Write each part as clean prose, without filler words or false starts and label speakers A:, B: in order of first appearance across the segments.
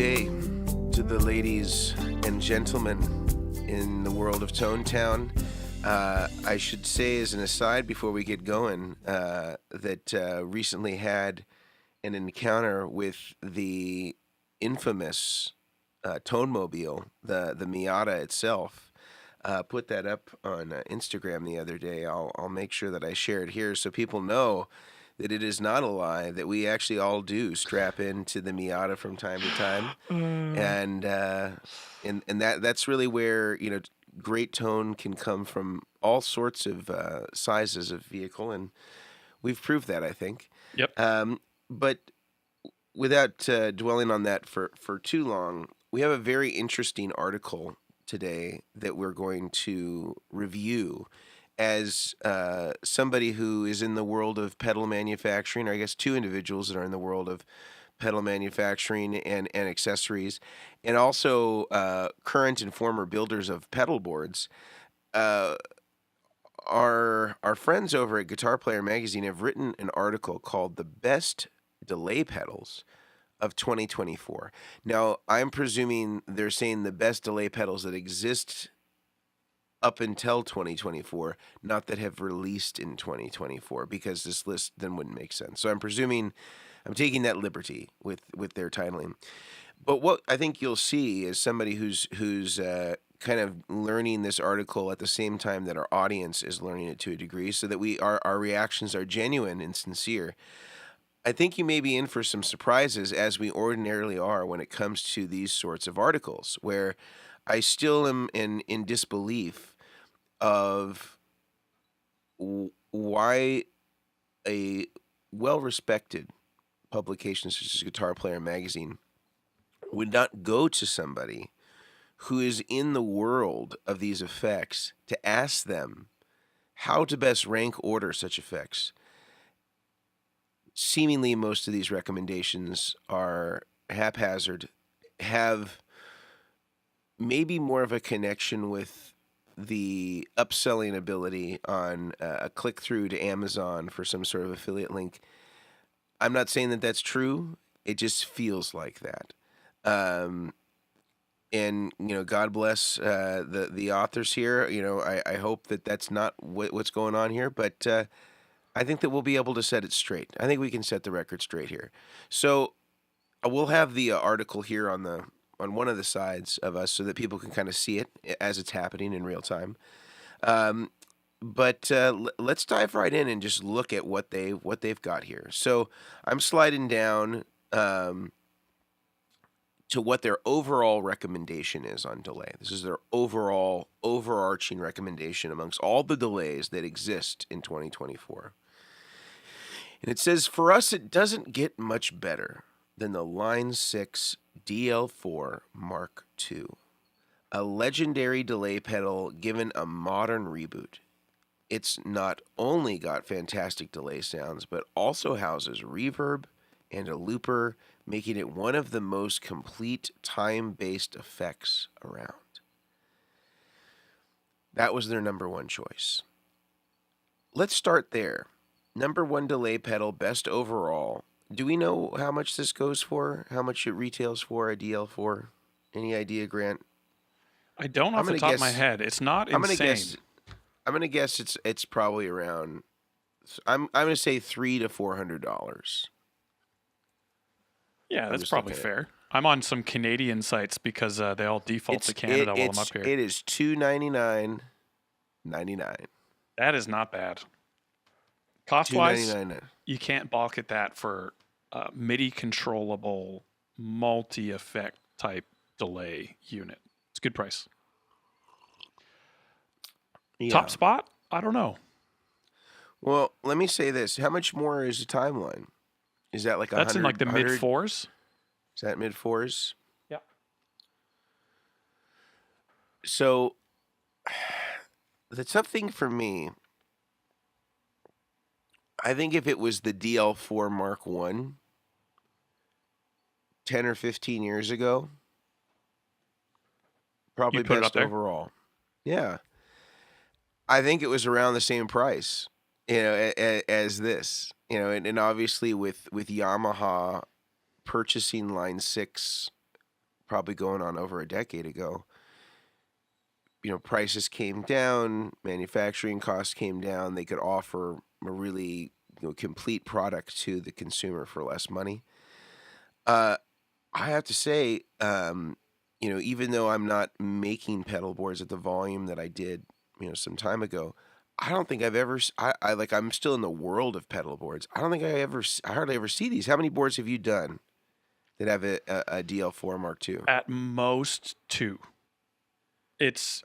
A: day to the ladies and gentlemen in the world of Tone Town. I should say as an aside before we get going that recently had an encounter with the infamous Tonemobile, the Miata itself. Put that up on Instagram the other day. I'll make sure that I share it here so people know that it is not a lie, that we actually all do strap into the Miata from time to time. And that's really where, great tone can come from all sorts of sizes of vehicle, and we've proved that, I think.
B: Yep.
A: But without dwelling on that for too long, we have a very interesting article today that we're going to review as somebody who is in the world of pedal manufacturing, or I guess two individuals that are in the world of pedal manufacturing and accessories, and also current and former builders of pedal boards. Our friends over at Guitar Player Magazine have written an article called "The Best Delay Pedals of 2024." Now, I'm presuming they're saying the best delay pedals that exist up until 2024, not that have released in 2024, because this list then wouldn't make sense. So I'm taking that liberty with their titling. But what I think you'll see is somebody who's kind of learning this article at the same time that our audience is learning it to a degree, so that our reactions are genuine and sincere. I think you may be in for some surprises, as we ordinarily are when it comes to these sorts of articles, where I still am in disbelief of why a well-respected publication such as Guitar Player Magazine would not go to somebody who is in the world of these effects to ask them how to best rank order such effects. Seemingly most of these recommendations are haphazard, have maybe more of a connection with the upselling ability on a click through to Amazon for some sort of affiliate link. I'm not saying that that's true. It just feels like that. And God bless the authors here. I hope that that's not what's going on here, but I think that we'll be able to set it straight. I think we can set the record straight here. So we'll have the article here on one of the sides of us so that people can kind of see it as it's happening in real time. But let's dive right in and just look at what they've got here. So I'm sliding down to what their overall recommendation is on delay. This is their overall overarching recommendation amongst all the delays that exist in 2024. And it says, for us, it doesn't get much better than the Line 6 DL4 Mark II, a legendary delay pedal given a modern reboot. It's not only got fantastic delay sounds, but also houses reverb and a looper, making it one of the most complete time-based effects around. That was their number one choice. Let's start there. Number one delay pedal, best overall. Do we know how much this goes for? How much it retails for, a DL4? Any idea, Grant?
B: I don't off the top of my head. It's not insane.
A: I'm gonna guess it's probably around. I'm gonna say $300 to $400.
B: Yeah, that's probably fair. I'm on some Canadian sites because they all default to Canada while I'm up here.
A: It is $299.99.
B: That is not bad. Cost-wise, you can't balk at that for MIDI controllable multi-effect type delay unit. It's a good price. Yeah. Top spot? I don't know.
A: Well, let me say this. How much more is the Timeline? Is that like 100?
B: That's in like the mid-4s.
A: Is that mid-4s?
B: Yeah.
A: So, the tough thing for me, I think if it was the DL4 Mark I 10 or 15 years ago, probably best overall. Yeah. I think it was around the same price, as this, and obviously with Yamaha purchasing Line 6 probably going on over a decade ago, prices came down, manufacturing costs came down. They could offer a really complete product to the consumer for less money. I have to say, even though I'm not making pedal boards at the volume that I did, some time ago, I don't think I've ever. I'm still in the world of pedal boards. I don't think I hardly ever see these. How many boards have you done that have a DL4 Mark II?
B: At most 2. It's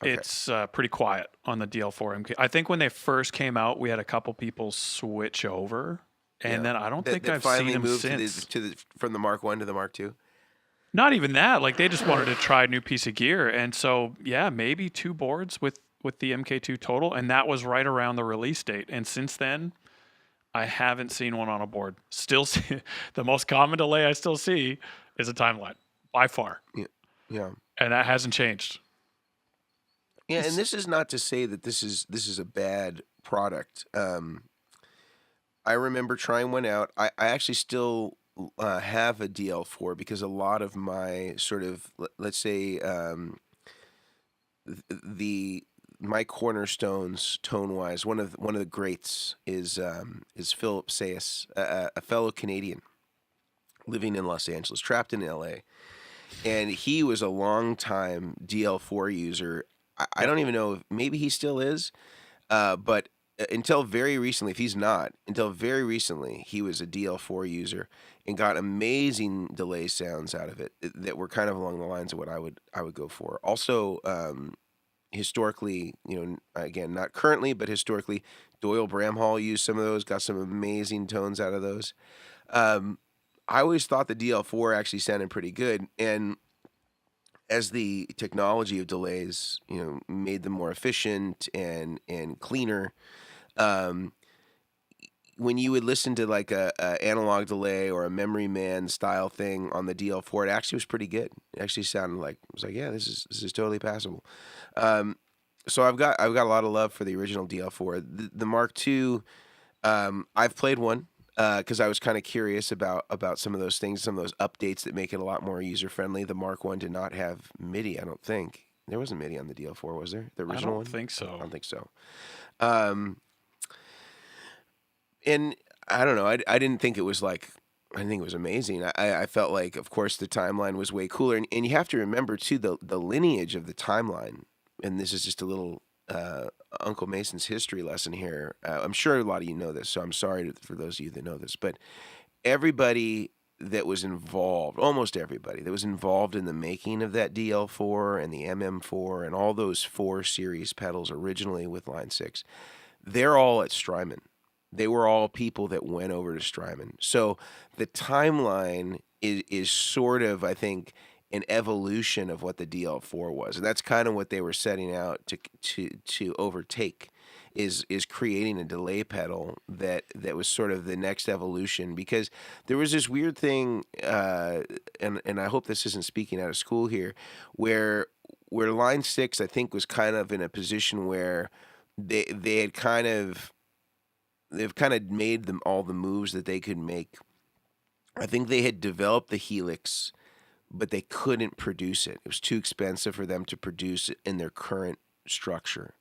B: pretty quiet on the DL4 MK. I think when they first came out, we had a couple people switch over, and then I don't think I've seen them since.
A: From the Mark I to the Mark II.
B: Not even that. Like they just wanted to try a new piece of gear, and so yeah, maybe 2 boards with the MK2 total, and that was right around the release date. And since then, I haven't seen one on a board. Still, the most common delay I still see is a timeline by far.
A: Yeah,
B: and that hasn't changed.
A: Yeah, and this is not to say that this is a bad product. I remember trying one out. I actually still have a DL4 because a lot of my sort of, let's say, my cornerstones tone-wise, one of the greats is Philip Sayas, a fellow Canadian living in Los Angeles, trapped in LA, and he was a long-time DL4 user. I don't even know if maybe he still is, but until very recently, if he's not, until very recently, he was a DL4 user and got amazing delay sounds out of it that were kind of along the lines of what I would go for. Also, historically, again, not currently, but historically, Doyle Bramhall used some of those, got some amazing tones out of those. I always thought the DL4 actually sounded pretty good, and as the technology of delays, made them more efficient and cleaner, when you would listen to like a analog delay or a Memory Man style thing on the DL4, it actually was pretty good. It actually sounded like, I was like, yeah, this is totally passable. So I've got a lot of love for the original DL4. The Mark II, I've played one. Because I was kind of curious about some of those things, some of those updates that make it a lot more user-friendly. The Mark I did not have MIDI, I don't think. There wasn't MIDI on the DL4, was there? The original one?
B: I don't think so.
A: I don't think so. And I don't know. I didn't think it was like, I didn't think it was amazing. I felt like, of course, the timeline was way cooler. And you have to remember, too, the lineage of the timeline. And this is just a little Uncle Mason's history lesson here. I'm sure a lot of you know this, so I'm sorry for those of you that know this. But everybody that was involved, almost everybody that was involved in the making of that DL4 and the MM4 and all those 4 series pedals originally with Line 6, they're all at Strymon. They were all people that went over to Strymon. So the timeline is sort of, I think, an evolution of what the DL4 was, and that's kind of what they were setting out to overtake, is creating a delay pedal that was sort of the next evolution. Because there was this weird thing, and I hope this isn't speaking out of school here, where Line 6 I think was kind of in a position where they've kind of made them all the moves that they could make. I think they had developed the Helix, but they couldn't produce it. It was too expensive for them to produce it in their current structure.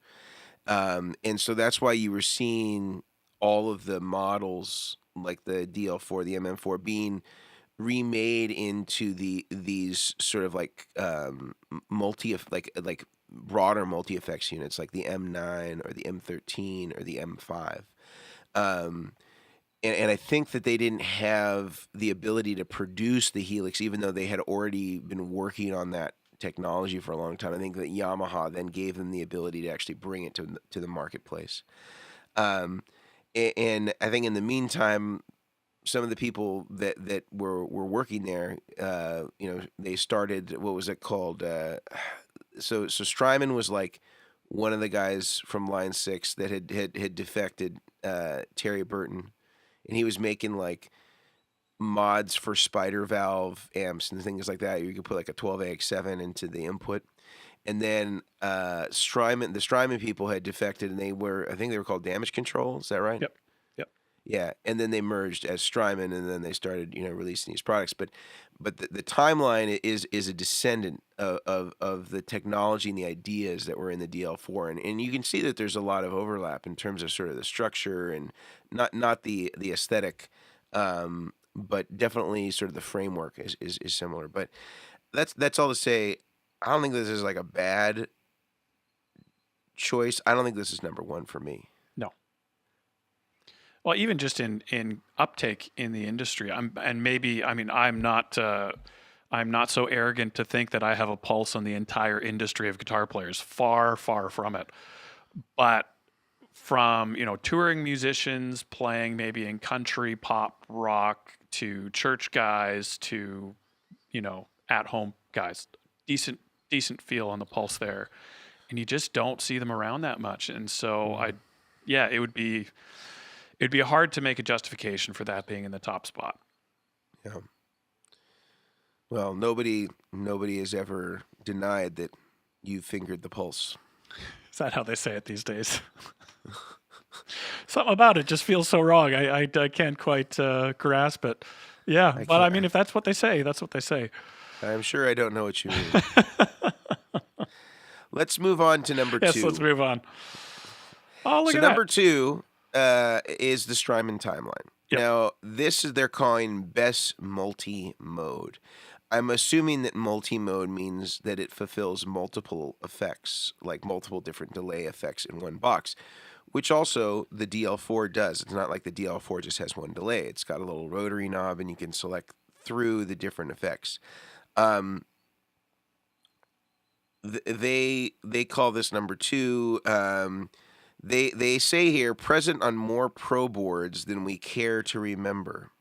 A: And so that's why you were seeing all of the models like the DL4, the MM4 being remade into these sort of like like broader multi-effects units like the M9 or the M13 or the M5. And I think that they didn't have the ability to produce the Helix, even though they had already been working on that technology for a long time. I think that Yamaha then gave them the ability to actually bring it to the marketplace. And I think in the meantime, some of the people that were working there, they started, what was it called? So Strymon was like one of the guys from Line 6 that had defected, Terry Burton. And he was making like mods for spider valve amps and things like that. You could put like a 12AX7 into the input. And then the Strymon people had defected, and I think they were called Damage Control. Is that right?
B: Yep.
A: Yeah, and then they merged as Strymon, and then they started, releasing these products. But the timeline is a descendant of the technology and the ideas that were in the DL4, and you can see that there's a lot of overlap in terms of sort of the structure and not the aesthetic, but definitely sort of the framework is similar. But that's all to say. I don't think this is like a bad choice. I don't think this is number one for me.
B: No. Well, even just in uptake in the industry, I'm not so arrogant to think that I have a pulse on the entire industry of guitar players. Far, far from it. But from touring musicians playing maybe in country, pop, rock, to church guys, to at home guys, decent feel on the pulse there, and you just don't see them around that much. And so it'd be hard to make a justification for that being in the top spot.
A: Yeah. Well, nobody has ever denied that you fingered the pulse.
B: Is that how they say it these days? Something about it just feels so wrong. I can't quite grasp it. Yeah, but I mean, if that's what they say, that's what they say.
A: I'm sure I don't know what you mean. Let's move on to number 2.
B: Yes, let's move on. Oh, look at that.
A: So number 2 is the Strymon Timeline. Yep. Now, they're calling best multi-mode. I'm assuming that multi-mode means that it fulfills multiple effects, like multiple different delay effects in one box, which also the DL4 does. It's not like the DL4 just has one delay. It's got a little rotary knob, and you can select through the different effects. They call this number 2. They say here, present on more Pro boards than we care to remember.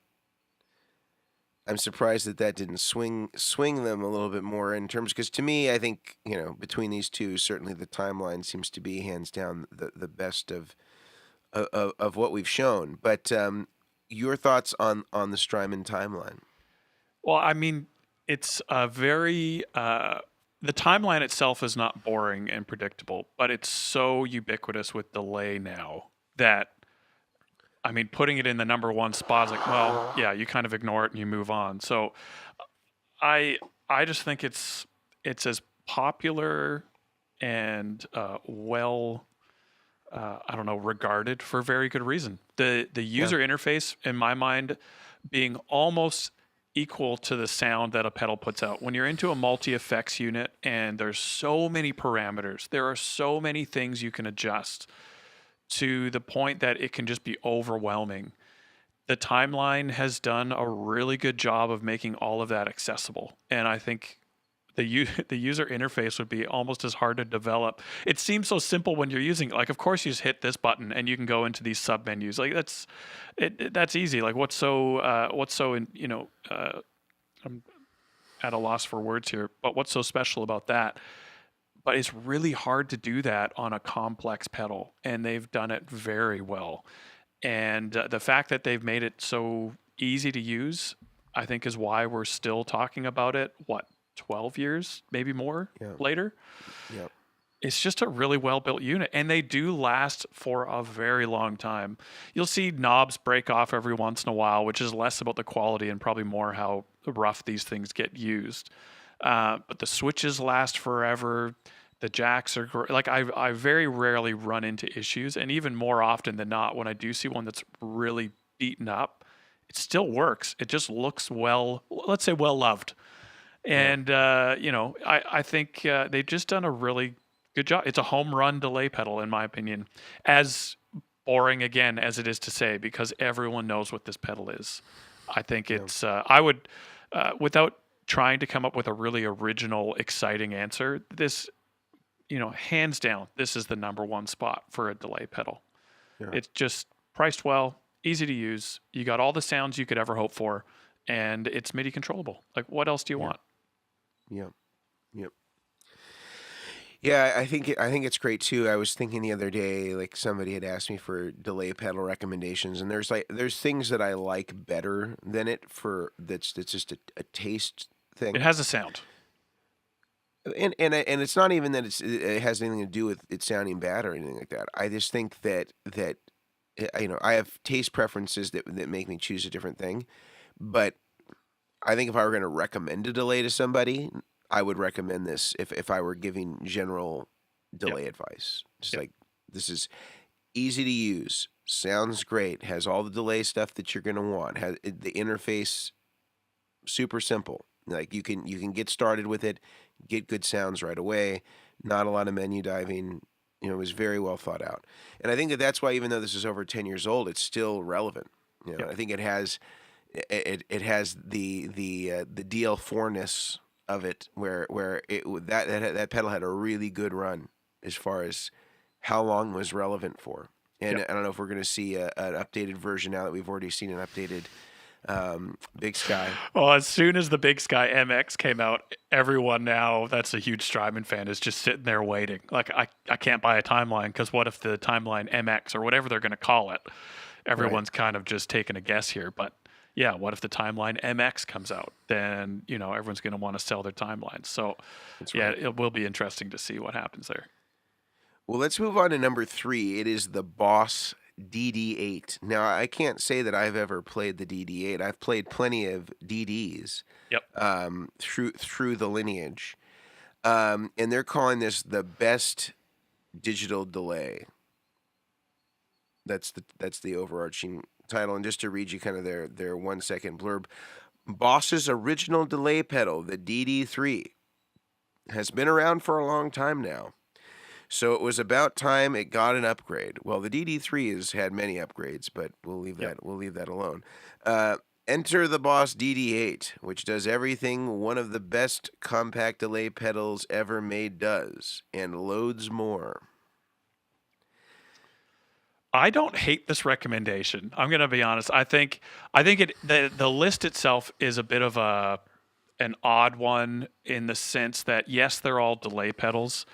A: I'm surprised that didn't swing them a little bit more in terms, because to me, I think, between these two, certainly the Timeline seems to be hands down the best of what we've shown. But your thoughts on the Strymon Timeline?
B: Well, I mean, it's a very the Timeline itself is not boring and predictable, but it's so ubiquitous with delay now that, I mean, putting it in the number 1 spot is like, well, yeah, you kind of ignore it and you move on. So I just think it's as popular and regarded for very good reason. The user interface, in my mind, being almost equal to the sound that a pedal puts out. When you're into a multi-effects unit and there's so many parameters, there are so many things you can adjust to the point that it can just be overwhelming. The Timeline has done a really good job of making all of that accessible. And I think the user interface would be almost as hard to develop. It seems so simple when you're using it. Like, of course, you just hit this button and you can go into these sub menus. Like that's easy. Like, I'm at a loss for words here. But what's so special about that? But it's really hard to do that on a complex pedal, and they've done it very well. And the fact that they've made it so easy to use, I think, is why we're still talking about it. 12 years, maybe more later.
A: Yep.
B: It's just a really well-built unit, and they do last for a very long time. You'll see knobs break off every once in a while, which is less about the quality and probably more how rough these things get used. But the switches last forever. The jacks are great. Like, I very rarely run into issues, and even more often than not, when I do see one that's really beaten up, it still works. It just looks let's say well loved. And, I think they've just done a really good job. It's a home run delay pedal, in my opinion. As boring, again, as it is to say, because everyone knows what this pedal is. I think it's, I would, without trying to come up with a really original, exciting answer, this, hands down, this is the number 1 spot for a delay pedal. Yeah. It's just priced well, easy to use. You got all the sounds you could ever hope for, and it's MIDI controllable. Like, what else do you want?
A: Yep. Yeah, I think it's great too. I was thinking the other day, like, somebody had asked me for delay pedal recommendations, and there's things that I like better than it that's just a taste thing.
B: It has a sound.
A: And it's not even that it has anything to do with it sounding bad or anything like that. I just think that I have taste preferences that make me choose a different thing, but I think if I were going to recommend a delay to somebody, I would recommend this if I were giving general
B: Yep.
A: delay advice. Just
B: Yep.
A: like, this is easy to use, sounds great, has all the delay stuff that you're going to want, has the interface super simple. Like, you can get started with it, get good sounds right away, not a lot of menu diving. It was very well thought out. And I think that's why, even though this is over 10 years old, it's still relevant.
B: Yep.
A: I think it has the DL4-ness of it, where that pedal had a really good run as far as how long was relevant for. And
B: Yep.
A: I don't know if we're going to see an updated version now that we've already seen an updated Big Sky.
B: Well, as soon as the Big Sky MX came out, everyone now that's a huge Strymon fan is just sitting there waiting. Like, I can't buy a Timeline because what if the Timeline MX or whatever they're going to call it? Everyone's kind of just taking a guess here. But yeah, what if the Timeline MX comes out? Then, everyone's going to want to sell their Timelines. So yeah, it will be interesting to see what happens there.
A: Well, let's move on to number 3. It is the Boss DD8. Now, I can't say that I've ever played the DD8. I've played plenty of DDs.
B: Yep.
A: Through the lineage, and they're calling this the best digital delay. That's the overarching title. And just to read you kind of their 1-second blurb, Boss's original delay pedal, the DD3, has been around for a long time now. So it was about time it got an upgrade. Well, the DD3 has had many upgrades, but we'll leave that alone. Enter the Boss DD8, which does everything one of the best compact delay pedals ever made does, and loads more.
B: I don't hate this recommendation. I'm going to be honest. I think the list itself is a bit of an odd one in the sense that yes, they're all delay pedals,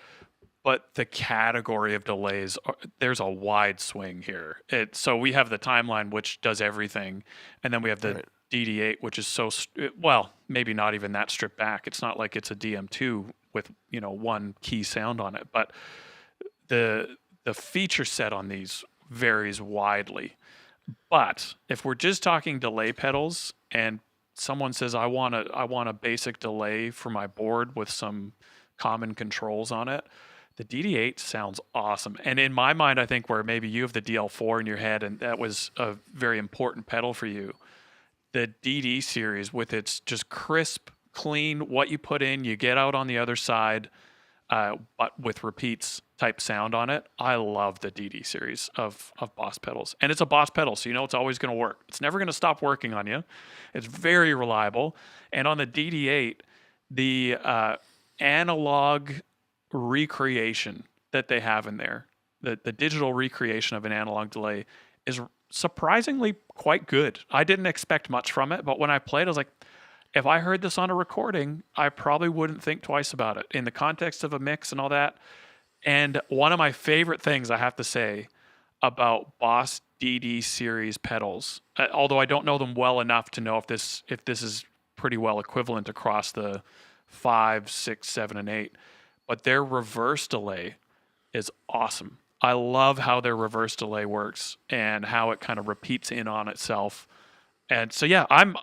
B: but the category of delays, there's a wide swing here. So we have the Timeline, which does everything, and then we have the DD8, which is maybe not even that stripped back. It's not like it's a DM2 with one key sound on it, but the feature set on these varies widely. But if we're just talking delay pedals, and someone says I want a basic delay for my board with some common controls on it, the DD8 sounds awesome. And in my mind, I think where maybe you have the DL4 in your head and that was a very important pedal for you, the DD series with its just crisp, clean, what you put in, you get out on the other side, but with repeats type sound on it. I love the DD series of Boss pedals. And it's a Boss pedal, so it's always going to work. It's never going to stop working on you. It's very reliable. And on the DD8, the analog recreation that they have in there, the digital recreation of an analog delay is surprisingly quite good. I didn't expect much from it, but when I played, I was like, if I heard this on a recording, I probably wouldn't think twice about it in the context of a mix and all that. And one of my favorite things I have to say about Boss DD series pedals, although I don't know them well enough to know if this is pretty well equivalent across the 5, 6, 7, and 8, but their reverse delay is awesome. I love how their reverse delay works and how it kind of repeats in on itself. And so yeah, I'm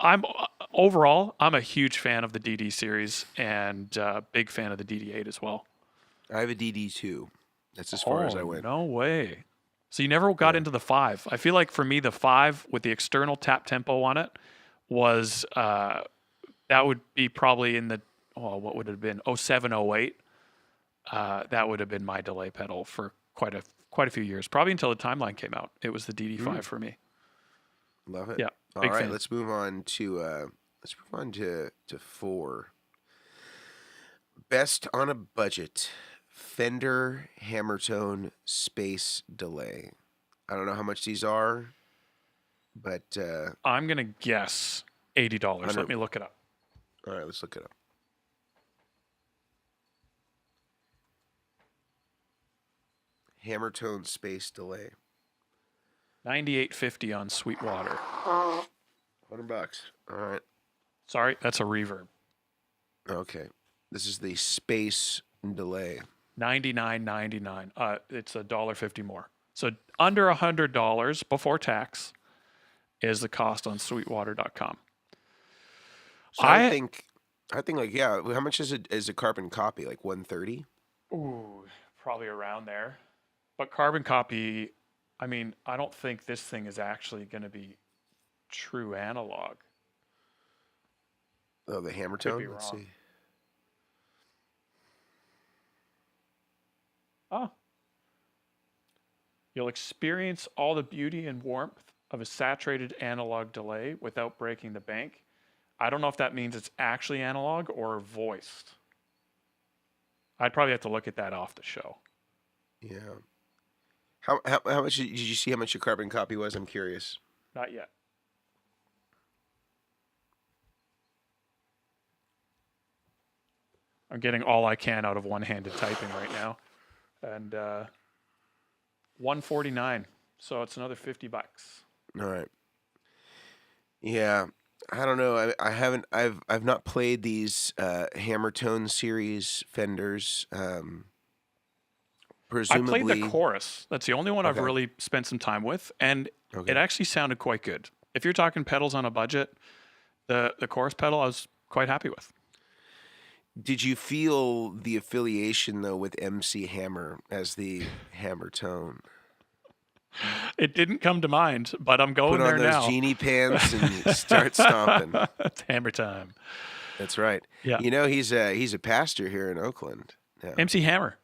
B: overall I'm a huge fan of the DD series and big fan of the DD8 as well.
A: I have a DD2. That's as far as I went.
B: No way. So you never got into the 5. I feel like for me the 5 with the external tap tempo on it was that would be probably in the what would it have been 07, 08. That would have been my delay pedal for quite a few years, probably until the Timeline came out. It was the DD5 for me.
A: Love it.
B: Yeah.
A: All right, fan. Let's move on to 4. Best on a budget. Fender Hammertone Space Delay. I don't know how much these are, but
B: I'm gonna guess $80. Let me look it up.
A: All right, let's look it up. Hammertone Space Delay.
B: $98.50 on Sweetwater.
A: $100. All right.
B: Sorry, that's a reverb.
A: Okay. This is the Space Delay.
B: $99.99. It's $1.50 more. So under $100 before tax is the cost on sweetwater.com.
A: So I think like, yeah, how much is a carbon copy? Like 130?
B: Ooh, probably around there. But carbon copy, I mean, I don't think this thing is actually going to be true analog.
A: Oh, the Hammertone?
B: Could be
A: Let's
B: wrong.
A: see.
B: Oh. You'll experience all the beauty and warmth of a saturated analog delay without breaking the bank. I don't know if that means it's actually analog or voiced. I'd probably have to look at that off the show.
A: Yeah. How much did you see how much your carbon copy was? I'm curious.
B: Not yet. I'm getting all I can out of one-handed typing right now. And $149. So it's another $50.
A: All right. Yeah. I don't know. I've not played these Hammertone series Fenders. Presumably,
B: I played the chorus. That's the only one I've really spent some time with, and it actually sounded quite good. If you're talking pedals on a budget, the chorus pedal I was quite happy with.
A: Did you feel the affiliation though with MC Hammer as the Hammertone?
B: It didn't come to mind, but I'm going there now.
A: Put on those genie pants and start stomping.
B: It's hammer time.
A: That's right.
B: Yeah.
A: You know, he's a pastor here in Oakland. Yeah.
B: MC Hammer.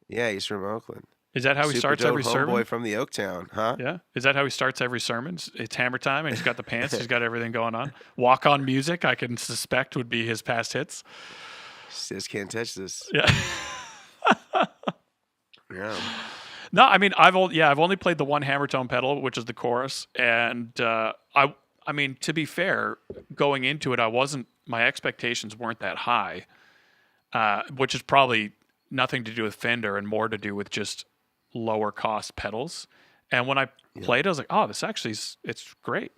A: Yeah, he's from Oakland.
B: Is that how he starts every sermon?
A: Homeboy from the Oaktown, huh?
B: Yeah. Is that how he starts every sermon? It's hammer time, and he's got the pants. He's got everything going on. Walk on music, I can suspect, would be his past hits.
A: Says can't touch this.
B: Yeah.
A: Yeah.
B: No, I mean I've only played the one Hammertone pedal, which is the chorus, and I mean to be fair, going into it, my expectations weren't that high, which is probably nothing to do with Fender and more to do with just lower cost pedals. And when I played, I was like, oh, this actually it's great.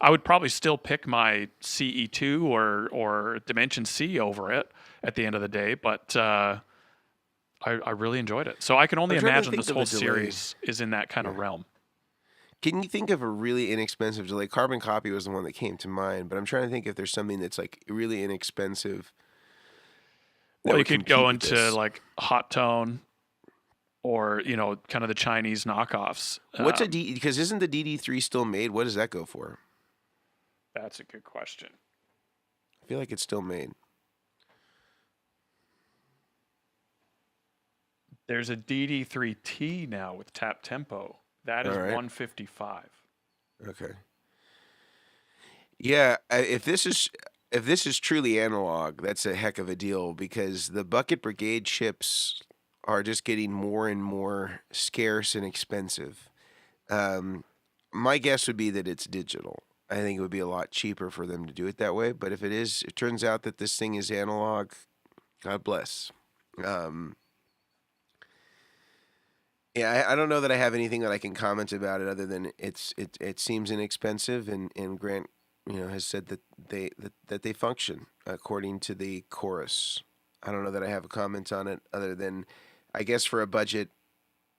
B: I would probably still pick my CE2 or Dimension C over it at the end of the day, but I really enjoyed it. So I can only imagine this whole series is in that kind of realm.
A: Can you think of a really inexpensive delay? Carbon Copy was the one that came to mind, but I'm trying to think if there's something that's like really inexpensive.
B: Well, you could go into like Hot Tone or, kind of the Chinese knockoffs.
A: What's because isn't the DD3 still made? What does that go for?
B: That's a good question.
A: I feel like it's still made.
B: There's a DD3T now with tap tempo. That is $155.
A: Okay. Yeah, if this is truly analog, that's a heck of a deal because the Bucket Brigade chips are just getting more and more scarce and expensive. My guess would be that it's digital. I think it would be a lot cheaper for them to do it that way. But if it turns out that this thing is analog, God bless. Yeah, I don't know that I have anything that I can comment about it other than it seems inexpensive, and Grant, has said that they function according to the chorus. I don't know that I have a comment on it other than, I guess for a budget,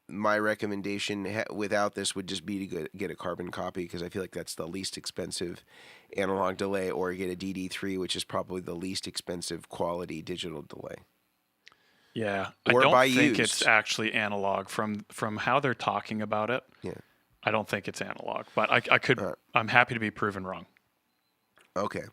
A: my recommendation without this would just be to get a carbon copy because I feel like that's the least expensive analog delay, or get a DD3, which is probably the least expensive quality digital delay.
B: Yeah, I don't think it's actually analog from how they're talking about it.
A: Yeah,
B: I don't think it's analog, but I'm happy to be proven wrong.
A: Okay.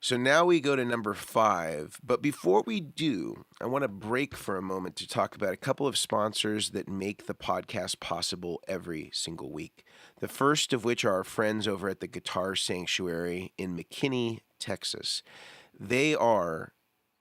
A: So now we go to number 5, but before we do, I want to break for a moment to talk about a couple of sponsors that make the podcast possible every single week. The first of which are our friends over at the Guitar Sanctuary in McKinney, Texas. They are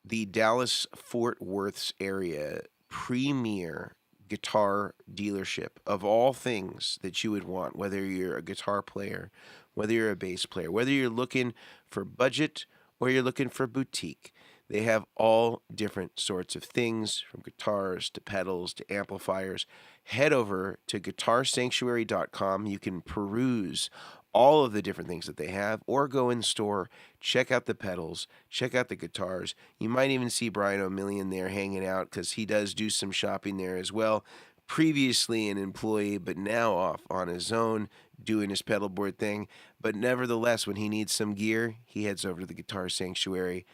A: the Dallas-Fort Worth's area premier guitar dealership of all things that you would want, whether you're a guitar player, whether you're a bass player, whether you're looking for budget or you're looking for boutique. They have all different sorts of things, from guitars to pedals to amplifiers. Head over to guitarsanctuary.com. You can peruse all of the different things that they have, or go in store, check out the pedals, check out the guitars. You might even see Brian Omilion there hanging out because he does do some shopping there as well. previously an employee, but now off on his own doing his pedalboard thing. But nevertheless, when he needs some gear, he heads over to the Guitar Sanctuary.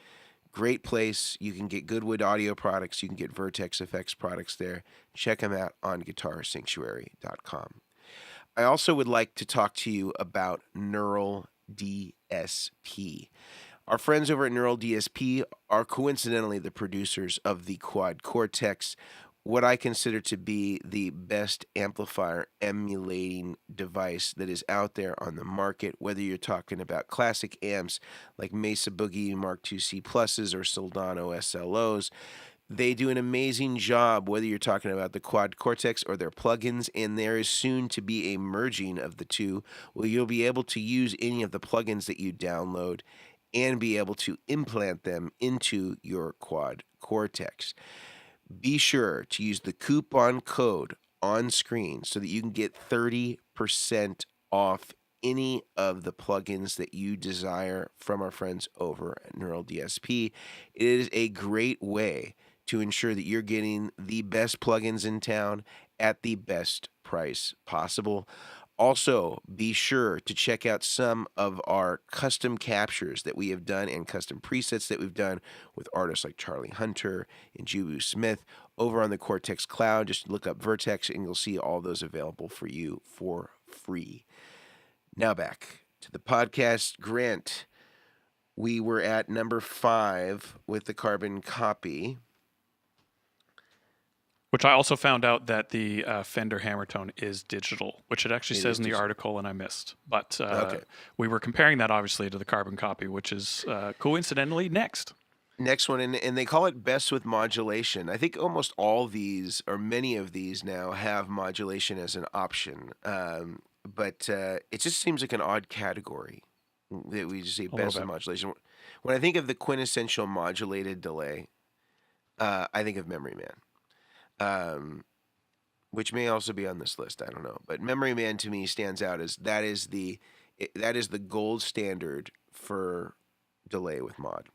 A: Great place. You can get Goodwood audio products. You can get Vertex Effects products there. Check them out on guitarsanctuary.com. I also would like to talk to you about Neural DSP. Our friends over at Neural DSP are coincidentally the producers of the Quad Cortex, what I consider to be the best amplifier emulating device that is out there on the market, whether you're talking about classic amps like Mesa Boogie Mark II C Pluses or Soldano SLOs. They do an amazing job, whether you're talking about the Quad Cortex or their plugins, and there is soon to be a merging of the two where you'll be able to use any of the plugins that you download and be able to implant them into your Quad Cortex. Be sure to use the coupon code on screen so that you can get 30% off any of the plugins that you desire from our friends over at Neural DSP. It is a great way to ensure that you're getting the best plugins in town at the best price possible. Also, be sure to check out some of our custom captures that we have done and custom presets that we've done with artists like Charlie Hunter and Jubu Smith over on the Cortex Cloud. Just look up Vertex and you'll see all those available for you for free. Now back to the podcast. Grant, we were at number 5 with the Carbon Copy.
B: Which I also found out that the Fender Hammertone is digital, which it actually says in the article, and I missed. But we were comparing that, obviously, to the Carbon Copy, which is coincidentally next.
A: Next one, and they call it best with modulation. I think almost all these, or many of these now, have modulation as an option. But it just seems like an odd category that we just say best with modulation. When I think of the quintessential modulated delay, I think of Memory Man. Which may also be on this list. I don't know, but Memory Man to me stands out as that is the gold standard for delay with mod.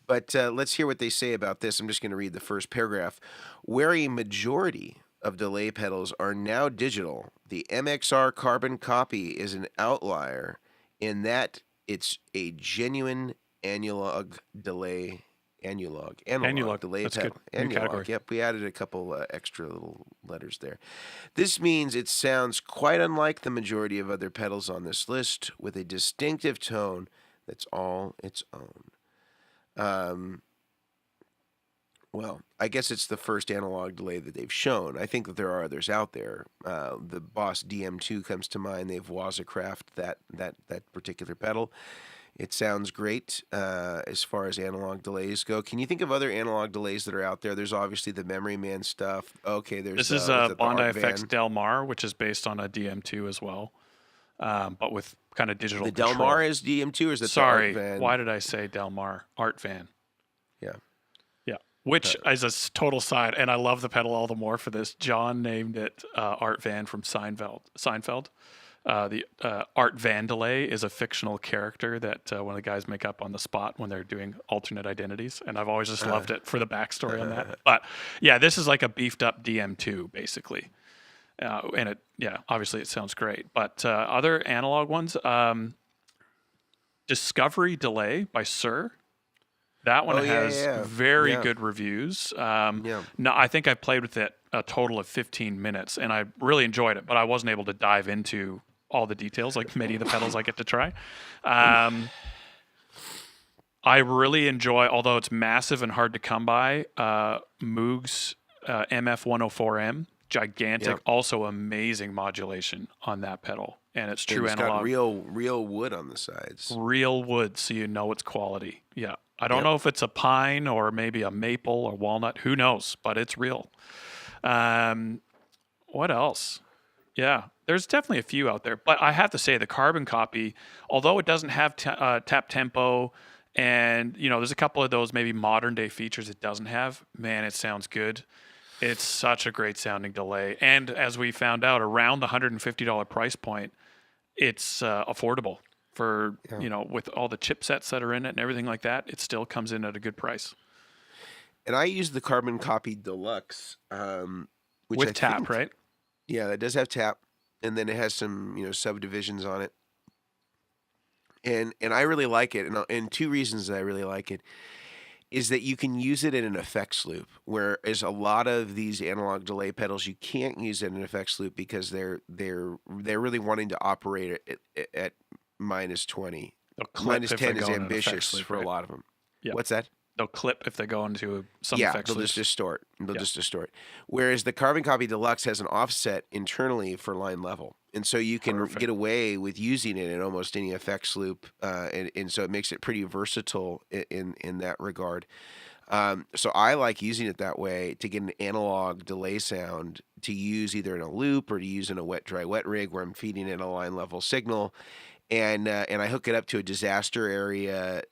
A: But let's hear what they say about this. I'm just going to read the first paragraph. Where a majority of delay pedals are now digital, the MXR Carbon Copy is an outlier in that it's a genuine analog delay. Analog delay
B: That's
A: pedal.
B: Good. New category.
A: Yep, we added a couple extra little letters there. This means it sounds quite unlike the majority of other pedals on this list, with a distinctive tone that's all its own. Well, I guess it's the first analog delay that they've shown. I think that there are others out there. The Boss DM2 comes to mind. They've Wazacraft that particular pedal. It sounds great as far as analog delays go. Can you think of other analog delays that are out there? There's obviously the Memory Man stuff. Okay, there's
B: this is Bondi Effects Del Mar, which is based on a DM2 as well, but with kind of digital.
A: The Del Mar is DM2, or is it
B: Sorry,
A: the Art Van?
B: Why did I say Del Mar? Art Van.
A: Yeah.
B: Which is a total side, and I love the pedal all the more for this. John named it Art Van from Seinfeld. The Art Van delay is a fictional character that one of the guys make up on the spot when they're doing alternate identities, and I've always just loved it for the backstory on that. But yeah, this is like a beefed up DM2 basically, and obviously it sounds great. But other analog ones, Discovery Delay by Sir. That one has very good reviews. No, I think I played with it a total of 15 minutes, and I really enjoyed it, but I wasn't able to dive into all the details, like many of the pedals I get to try. I really enjoy, although it's massive and hard to come by, Moog's MF104M. Gigantic, also amazing modulation on that pedal. And it's true analog.
A: It's got real wood on the sides.
B: Real wood, so you know it's quality. Yeah. I don't know if it's a pine or maybe a maple or walnut. Who knows? But it's real. What else? Yeah, there's definitely a few out there. But I have to say, the Carbon Copy, although it doesn't have tap tempo, and there's a couple of those maybe modern day features it doesn't have, man, it sounds good. It's such a great sounding delay. And as we found out, around the $150 price point, it's affordable. For with all the chipsets that are in it and everything like that, it still comes in at a good price.
A: And I use the Carbon Copy Deluxe, which
B: with tap, right?
A: Yeah, that does have tap, and then it has some subdivisions on it, and I really like it, and two reasons that I really like it is that you can use it in an effects loop, whereas a lot of these analog delay pedals you can't use it in an effects loop because they're really wanting to operate at -20.
B: They'll clip if they
A: -10 is
B: go in an effects
A: ambitious
B: loop,
A: for a
B: right?
A: lot of them.
B: Yeah.
A: What's that?
B: They'll clip if they go into some
A: Yeah,
B: effects
A: they'll
B: loops.
A: just distort. They'll
B: Yeah.
A: just distort. Whereas the Carbon Copy Deluxe has an offset internally for line level, and so you can
B: Perfect.
A: get away with using it in almost any effects loop, and so it makes it pretty versatile in that regard. So I like using it that way to get an analog delay sound to use either in a loop or to use in a wet dry wet rig where I'm feeding in a line level signal, and I hook it up to a disaster area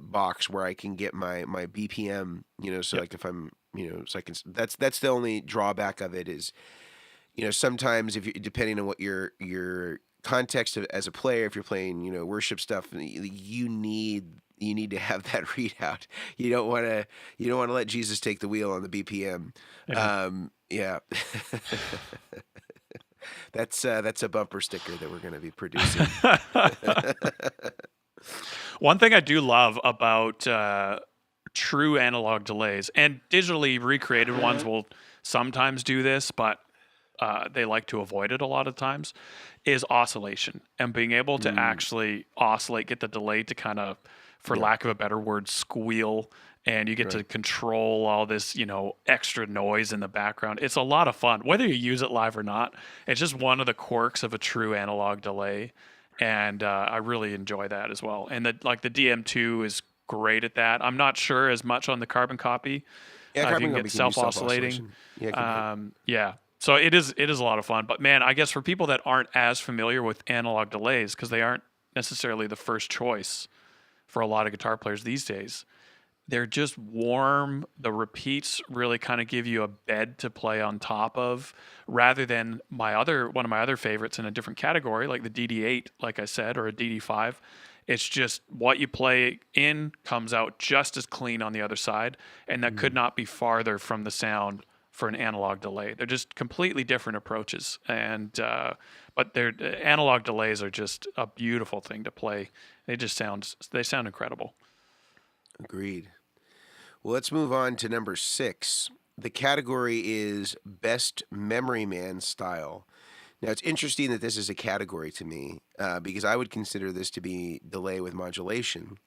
A: box where I can get my BPM. So
B: Yep.
A: like if I'm so I can. That's the only drawback of it is sometimes if you depending on what your context as a player, if you're playing worship stuff, you need to have that readout. You don't want to let Jesus take the wheel on the BPM. Yeah. That's a bumper sticker that we're going to be producing.
B: One thing I do love about true analog delays, and digitally recreated ones will sometimes do this, but they like to avoid it a lot of times, is oscillation and being able to actually oscillate, get the delay to kind of, for lack of a better word, squeal, and you get to control all this, extra noise in the background. It's a lot of fun, whether you use it live or not. It's just one of the quirks of a true analog delay, and I really enjoy that as well. And the DM2 is great at that. I'm not sure as much on the Carbon Copy.
A: Yeah,
B: If
A: Carbon
B: you can
A: Copy
B: get
A: can use
B: self-oscillating.
A: self-oscillation.
B: Yeah. So it is a lot of fun. But man, I guess for people that aren't as familiar with analog delays, because they aren't necessarily the first choice for a lot of guitar players these days, they're just warm. The repeats really kind of give you a bed to play on top of, rather than one of my other favorites in a different category, like the DD8, like I said, or a DD5. It's just what you play in comes out just as clean on the other side, and that could not be farther from the sound for an analog delay. They're just completely different approaches, and but analog delays are just a beautiful thing to play. They sound incredible.
A: Agreed. Well, let's move on to number 6. The category is Best Memory Man Style. Now, it's interesting that this is a category to me because I would consider this to be delay with modulation.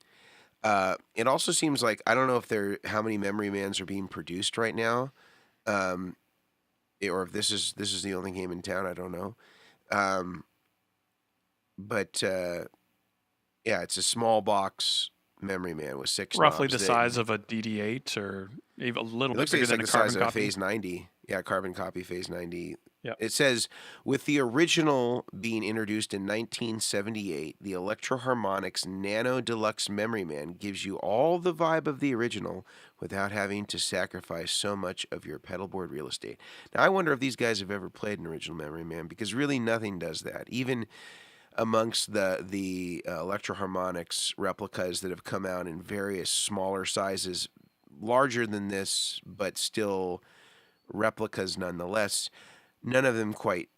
A: It also seems like, I don't know how many Memory Mans are being produced right now, or if this is the only game in town. I don't know. But yeah, it's a small box Memory Man with 6
B: Roughly
A: knobs.
B: the size of a DD8, or even a little bit bigger
A: It looks like
B: than
A: it's
B: a
A: like the
B: Carbon
A: size of a
B: Copy.
A: Phase 90. Yeah, Carbon Copy Phase 90.
B: Yep.
A: It says, with the original being introduced in 1978, the Electro-Harmonix Nano Deluxe Memory Man gives you all the vibe of the original without having to sacrifice so much of your pedalboard real estate. Now, I wonder if these guys have ever played an original Memory Man, because really nothing does that. Even amongst the Electro-Harmonix replicas that have come out in various smaller sizes, larger than this, but still replicas nonetheless, none of them quite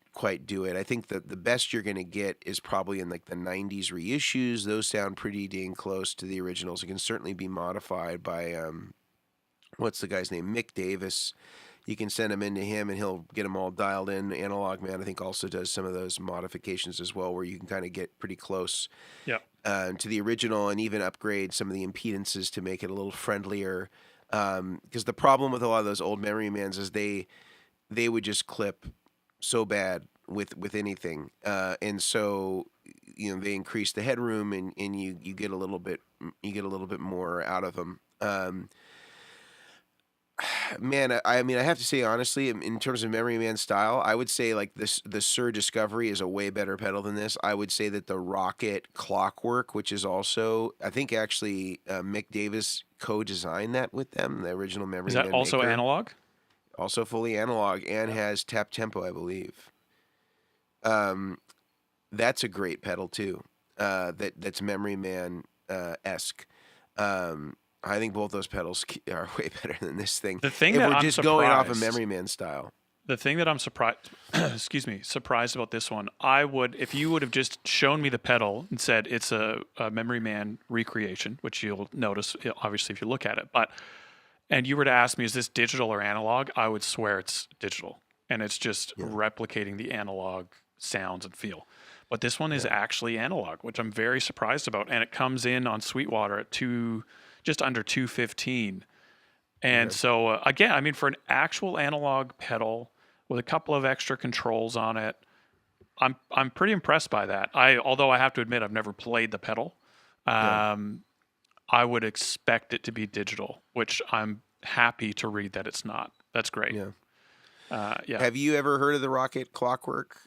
A: do it. I think that the best you're going to get is probably in like the 90s reissues. Those sound pretty dang close to the originals. It can certainly be modified by what's the guy's name? Mick Davis. You can send them into him and he'll get them all dialed in. Analog Man, I think, also does some of those modifications as well, where you can kind of get pretty close to the original and even upgrade some of the impedances to make it a little friendlier. Because the problem with a lot of those old Memory Mans is they would just clip so bad with anything, and so they increase the headroom and you get a little bit more out of them. Man, I mean, I have to say honestly, in terms of Memory Man style, I would say like the Sur Discovery is a way better pedal than this. I would say that the Rocket Clockwork, which is also, I think actually Mick Davis co-designed that with them, the original Memory Man.
B: Is that also
A: maker.
B: analog?
A: Also fully analog and has tap tempo, I believe. That's a great pedal too. That's Memory Man esque. I think both those pedals are way better than this thing.
B: The thing
A: if
B: that
A: we're
B: I'm
A: just going off of
B: surprised-
A: Memory Man style.
B: The thing that I'm surprised, surprised about this one, if you would have just shown me the pedal and said it's a Memory Man recreation, which you'll notice obviously if you look at it, and you were to ask me, is this digital or analog? I would swear it's digital, and it's just replicating the analog sounds and feel. But this one is actually analog, which I'm very surprised about, and it comes in on Sweetwater at just under 215. And so again, I mean, for an actual analog pedal with a couple of extra controls on it, I'm pretty impressed by that. Although I have to admit I've never played the pedal. I would expect it to be digital, which I'm happy to read that it's not. That's great.
A: Yeah. Have you ever heard of the Rocket Clockwork?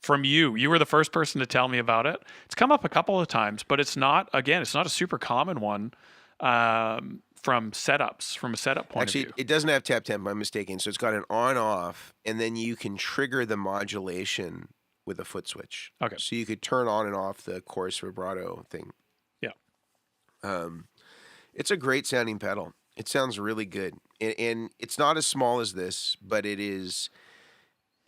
B: From you. You were the first person to tell me about it. It's come up a couple of times, but it's not a super common one from a setup point of view.
A: Actually, it doesn't have tap temp, I'm mistaken. So it's got an on-off, and then you can trigger the modulation with a foot switch.
B: Okay.
A: So you could turn on and off the chorus vibrato thing.
B: Yeah.
A: It's a great sounding pedal. It sounds really good. And it's not as small as this, but it is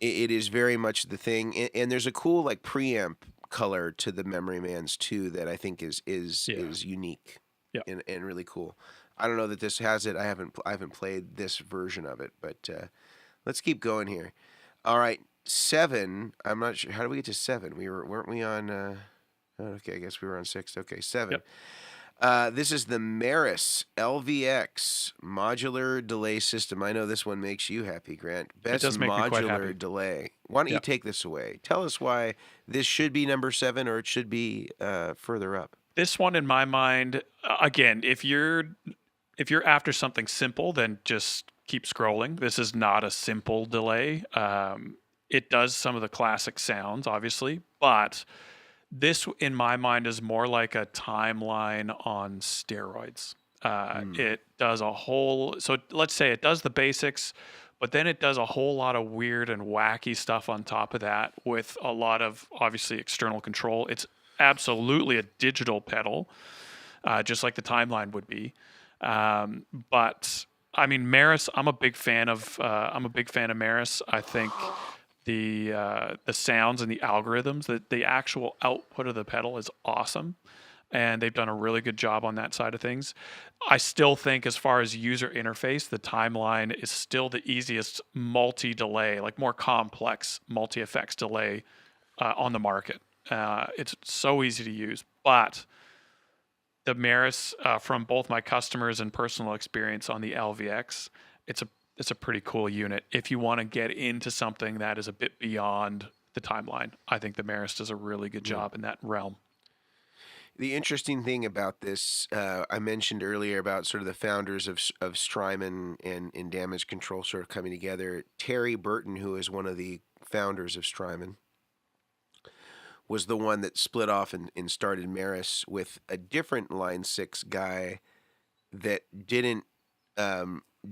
A: very much the thing. And there's a cool like preamp color to the Memory Mans too that I think is unique and really cool. I don't know that this has it. I haven't played this version of it, but let's keep going here. All right, 7. I'm not sure. How did we get to 7? Weren't we on? Okay, I guess we were on 6. Okay, 7.
B: Yep.
A: This is the Maris LVX modular delay system. I know this one makes you happy, Grant. Best
B: it does make me quite happy.
A: Modular delay. Why don't you take this away? Tell us why this should be number 7 or it should be further up.
B: This one, in my mind, again, if you're after something simple, then just keep scrolling. This is not a simple delay. It does some of the classic sounds, obviously, but this, in my mind, is more like a timeline on steroids. It does so let's say it does the basics, but then it does a whole lot of weird and wacky stuff on top of that with a lot of, obviously, external control. It's absolutely a digital pedal, just like the Timeline would be. But I mean, Maris, I'm a big fan of Maris. I think the sounds and the algorithms, the actual output of the pedal is awesome, and they've done a really good job on that side of things. I still think, as far as user interface, the Timeline is still the easiest multi-delay, like more complex multi-effects delay on the market. It's so easy to use, but the Maris, from both my customers and personal experience on the LVX, it's a pretty cool unit. If you want to get into something that is a bit beyond the Timeline, I think the Maris does a really good job in that realm.
A: The interesting thing about this, I mentioned earlier about sort of the founders of Strymon and Damage Control sort of coming together. Terry Burton, who is one of the founders of Strymon, was the one that split off and started Maris with a different Line 6 guy that didn't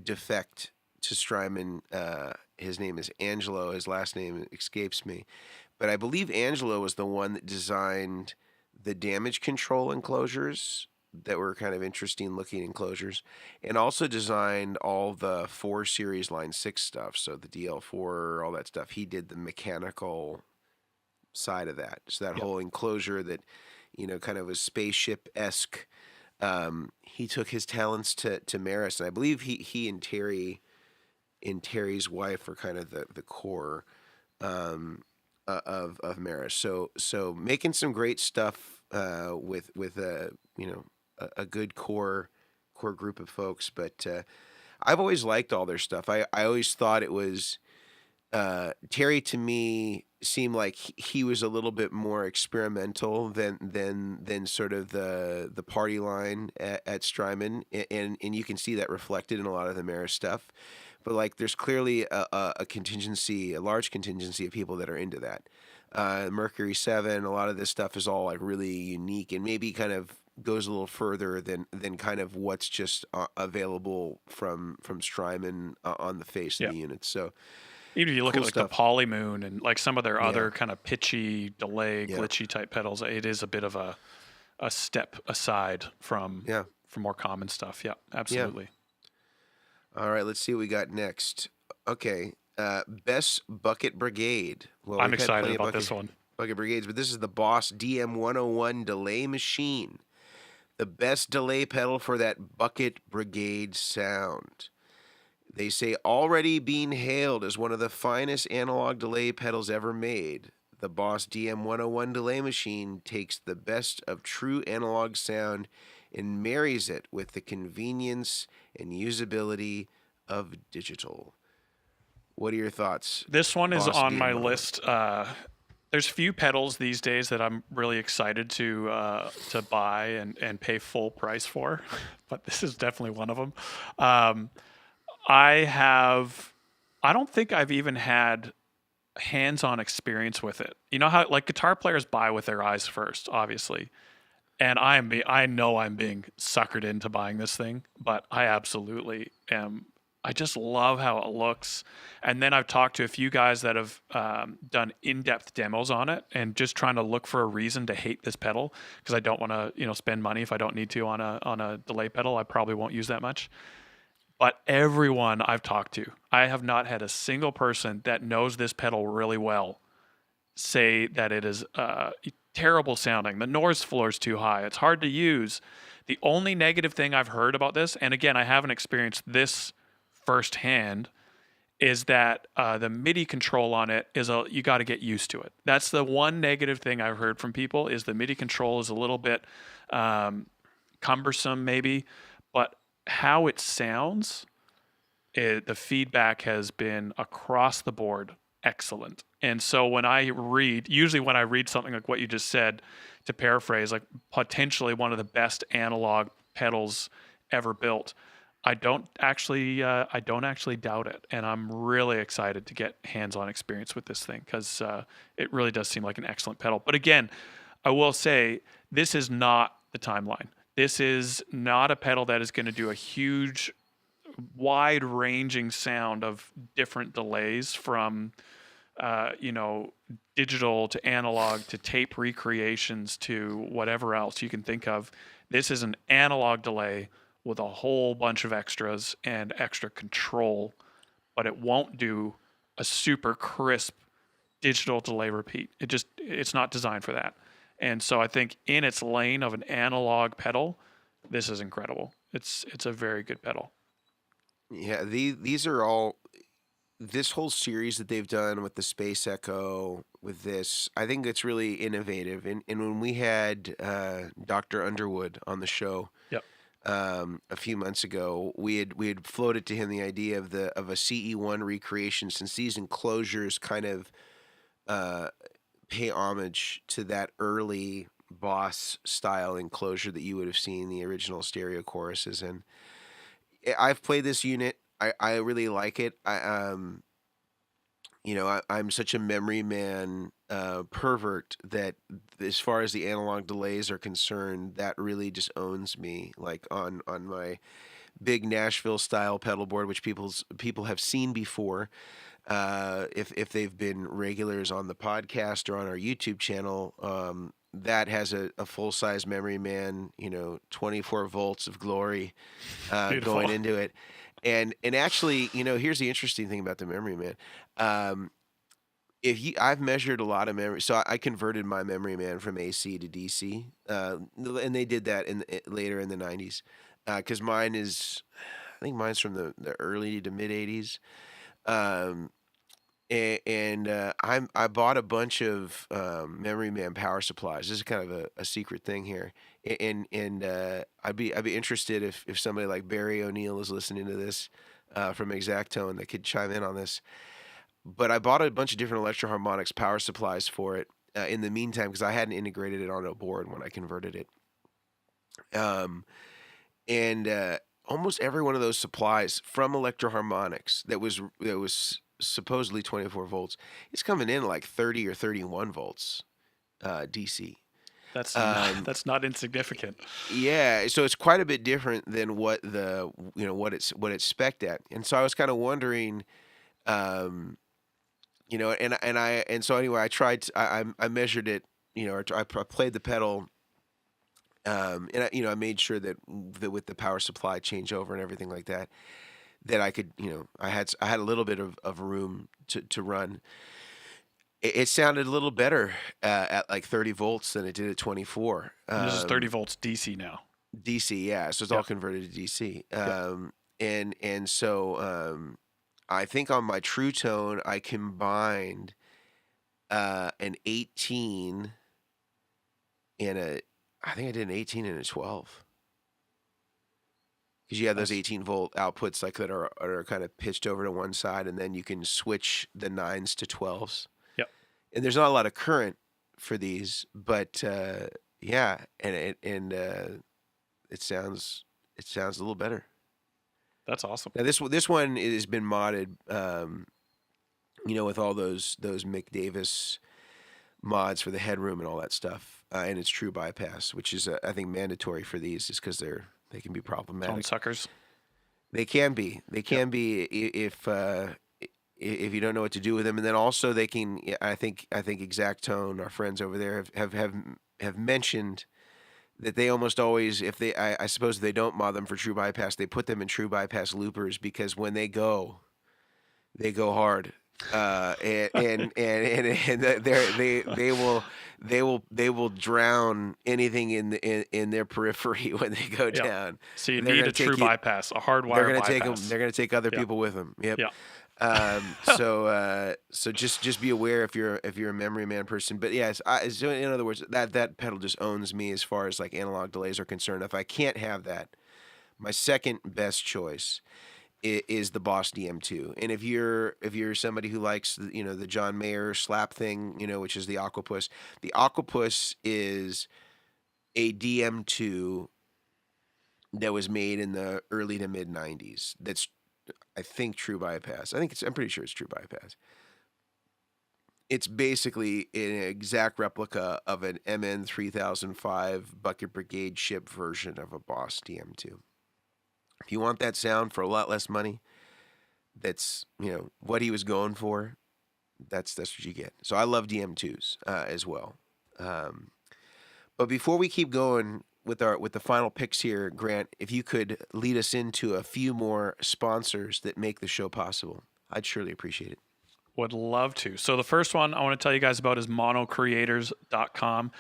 A: defect to Strymon. His name is Angelo. His last name escapes me. But I believe Angelo was the one that designed the damage control enclosures that were kind of interesting looking enclosures, and also designed all the 4 Series Line 6 stuff. So the DL4, all that stuff. He did the mechanical side of that. So that whole enclosure that, kind of was spaceship-esque. He took his talents to Maris, and I believe he and Terry's wife are kind of the core of Maris. So making some great stuff with a good core group of folks. But I've always liked all their stuff. I always thought it was Terry, to me, seemed like he was a little bit more experimental than sort of the party line at Strymon, and you can see that reflected in a lot of the Maris stuff. But like, there's clearly a large contingency of people that are into that. Mercury 7, a lot of this stuff is all like really unique and maybe kind of goes a little further than kind of what's just available from Strymon on the face of the unit. So
B: even if you look at like the Polymoon and like some of their other kind of pitchy, delay, glitchy type pedals, it is a bit of a step aside from more common stuff. Yeah, absolutely.
A: All right, let's see what we got next. Okay, Best Bucket Brigade. Well,
B: I'm
A: we've had
B: excited
A: plenty
B: about
A: of
B: this one.
A: bucket brigades, but this is the Boss DM101 delay machine. The best delay pedal for that Bucket Brigade sound. They say already being hailed as one of the finest analog delay pedals ever made. The Boss DM101 delay machine takes the best of true analog sound and marries it with the convenience and usability of digital. What are your thoughts?
B: This one is
A: Boss
B: on my
A: DM101.
B: list. There's few pedals these days that I'm really excited to buy and pay full price for, but this is definitely one of them. I don't think I've even had hands-on experience with it. You know how like guitar players buy with their eyes first, obviously. And I know I'm being suckered into buying this thing, but I absolutely am. I just love how it looks. And then I've talked to a few guys that have done in-depth demos on it, and just trying to look for a reason to hate this pedal, because I don't want to spend money if I don't need to on a delay pedal. I probably won't use that much. But everyone I've talked to, I have not had a single person that knows this pedal really well say that it is terrible sounding. The noise floor is too high. It's hard to use. The only negative thing I've heard about this, and again, I haven't experienced this firsthand, is that the MIDI control on it is you got to get used to it. That's the one negative thing I've heard from people, is the MIDI control is a little bit cumbersome maybe, but how it sounds, the feedback has been across the board excellent. And so when I read something like what you just said, to paraphrase, like potentially one of the best analog pedals ever built, I don't actually doubt it, and I'm really excited to get hands-on experience with this thing, because it really does seem like an excellent pedal. But again, I will say this is not the Timeline. This is not a pedal that is going to do a huge, wide-ranging sound of different delays from digital to analog to tape recreations to whatever else you can think of. This is an analog delay with a whole bunch of extras and extra control, but it won't do a super crisp digital delay repeat. It's not designed for that. And so I think in its lane of an analog pedal, this is incredible. It's a very good pedal.
A: Yeah, these are all, this whole series that they've done with the Space Echo, with this, I think it's really innovative. And when we had Dr. Underwood on the show,
B: Yep.
A: A few months ago, we had floated to him the idea of a CE1 recreation, since these enclosures kind of pay homage to that early Boss style enclosure that you would have seen the original stereo choruses. And I've played this unit. I really like it. I'm such a memory man pervert that as far as the analog delays are concerned, that really just owns me. Like on my big Nashville style pedal board, which people have seen before, if they've been regulars on the podcast or on our YouTube channel. That has a full size memory man, 24 volts of glory going into it. And actually, here's the interesting thing about the memory man. I've measured a lot of memory, so I converted my memory man from AC to DC, and they did that later in the 90s, because I think mine's from the early to mid 80s. I bought a bunch of memory man power supplies. This is kind of a secret thing here, and I'd be interested if somebody like Barry O'Neill is listening to this from Exactone that could chime in on this. But I bought a bunch of different Electro Harmonics power supplies for it in the meantime, because I hadn't integrated it on a board when I converted it. Almost every one of those supplies from Electro Harmonics that was supposedly 24 volts, it's coming in like 30 or 31 volts DC.
B: That's not insignificant.
A: Yeah, so it's quite a bit different than what it's spec'd at. And so I was kind of wondering, so anyway, I tried. I measured it. I played the pedal, and I made sure that with the power supply changeover and everything like that, that I could, I had a little bit of room to run. It sounded a little better at like 30 volts than it did at 24.
B: And this is 30 volts DC now.
A: DC, yeah. So it's all converted to DC. And so I think on my True Tone, I combined an 18 and I think I did an 18 and a 12. Because you have those 18-volt outputs like that are kind of pitched over to one side, and then you can switch the 9s to 12s.
B: Yep.
A: And there's not a lot of current for these, but yeah, and it sounds a little better.
B: That's awesome.
A: Now this one has been modded, with all those Mick Davis mods for the headroom and all that stuff, and it's true bypass, which is I think mandatory for these, just because they can be problematic.
B: Tone suckers.
A: They can be. They can be if you don't know what to do with them, and then also they can. I think Exact Tone, our friends over there, have mentioned that they almost always, if they, I suppose they don't mod them for true bypass, they put them in true bypass loopers, because when they go hard. And they will drown anything in their periphery when they go down.
B: So you need a true bypass, a hardwire bypass.
A: They're going to take other people with them. Yep.
B: Yeah.
A: So just be aware if you're a memory man person. But yes, so in other words, that pedal just owns me as far as like analog delays are concerned. If I can't have that, my second best choice is the Boss DM2. And if you're somebody who likes the John Mayer slap thing, which is the Aquapus. The Aquapus is a DM2 that was made in the early to mid 90s. That's, I think, true bypass. I'm pretty sure it's true bypass. It's basically an exact replica of an MN 3005 Bucket Brigade ship version of a Boss DM2. If you want that sound for a lot less money, that's what he was going for. That's what you get. So I love DM2s as well. But before we keep going with the final picks here, Grant, if you could lead us into a few more sponsors that make the show possible, I'd surely appreciate it.
B: Would love to. So the first one I want to tell you guys about is monocreators.com.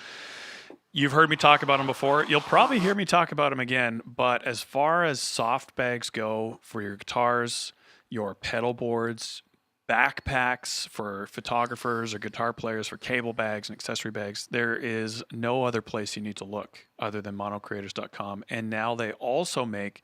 B: You've heard me talk about them before. You'll probably hear me talk about them again. But as far as soft bags go for your guitars, your pedal boards, backpacks for photographers or guitar players, for cable bags and accessory bags, there is no other place you need to look other than monocreators.com. And now they also make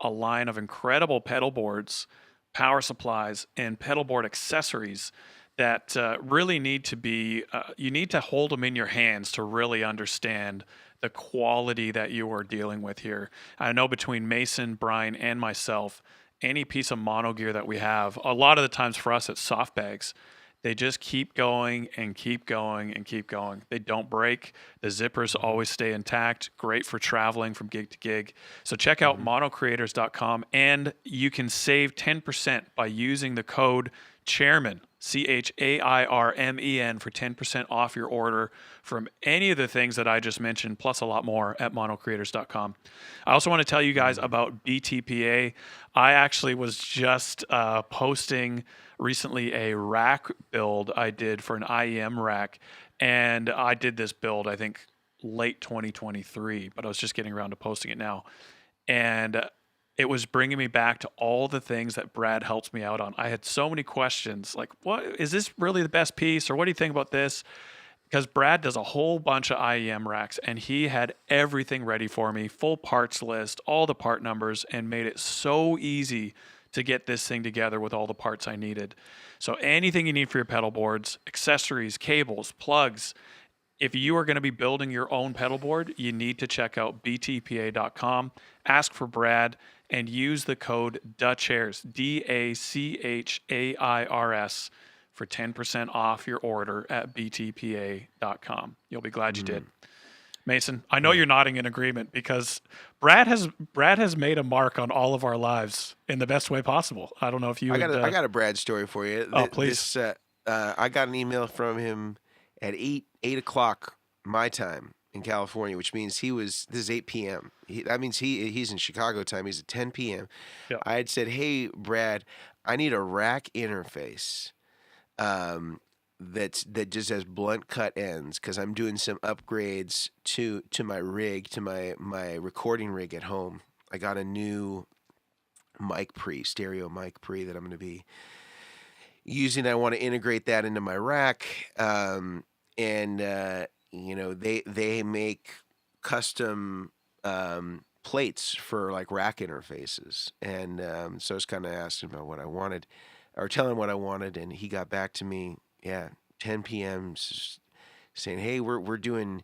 B: a line of incredible pedal boards, power supplies, and pedal board accessories that really need to be, you need to hold them in your hands to really understand the quality that you are dealing with here. I know between Mason, Brian, and myself, any piece of mono gear that we have, a lot of the times for us it's soft bags. They just keep going and keep going and keep going. They don't break. The zippers always stay intact. Great for traveling from gig to gig. So check out monocreators.com, and you can save 10% by using the code Chairmen, CHAIRMEN, for 10% off your order from any of the things that I just mentioned, plus a lot more at monocreators.com. I also want to tell you guys about BTPA. I actually was just posting recently a rack build I did for an IEM rack, and I did this build, I think, late 2023, but I was just getting around to posting it now. And it was bringing me back to all the things that Brad helps me out on. I had so many questions, like, what is this really the best piece? Or what do you think about this? Because Brad does a whole bunch of IEM racks, and he had everything ready for me, full parts list, all the part numbers, and made it so easy to get this thing together with all the parts I needed. So anything you need for your pedal boards, accessories, cables, plugs, if you are going to be building your own pedal board, you need to check out btpa.com, ask for Brad, and use the code DACHAIRS, DACHAIRS, for 10% off your order at btpa.com. You'll be glad you did. Mason, I know you're nodding in agreement, because Brad has made a mark on all of our lives in the best way possible. I don't know if you.
A: I got a Brad story for you.
B: Oh, please.
A: I got an email from him at 8 o'clock my time in California, which means this is 8 p.m. That means he's in Chicago time. He's at 10 p.m.
B: Yeah.
A: I had said, hey, Brad, I need a rack interface that just has blunt cut ends because I'm doing some upgrades to my rig, to my recording rig at home. I got a new stereo mic pre that I'm going to be using. I want to integrate that into my rack, they make custom plates for like rack interfaces, and so I was kind of asking about what I wanted, or telling him what I wanted, and he got back to me, 10 p.m. saying, hey, we're doing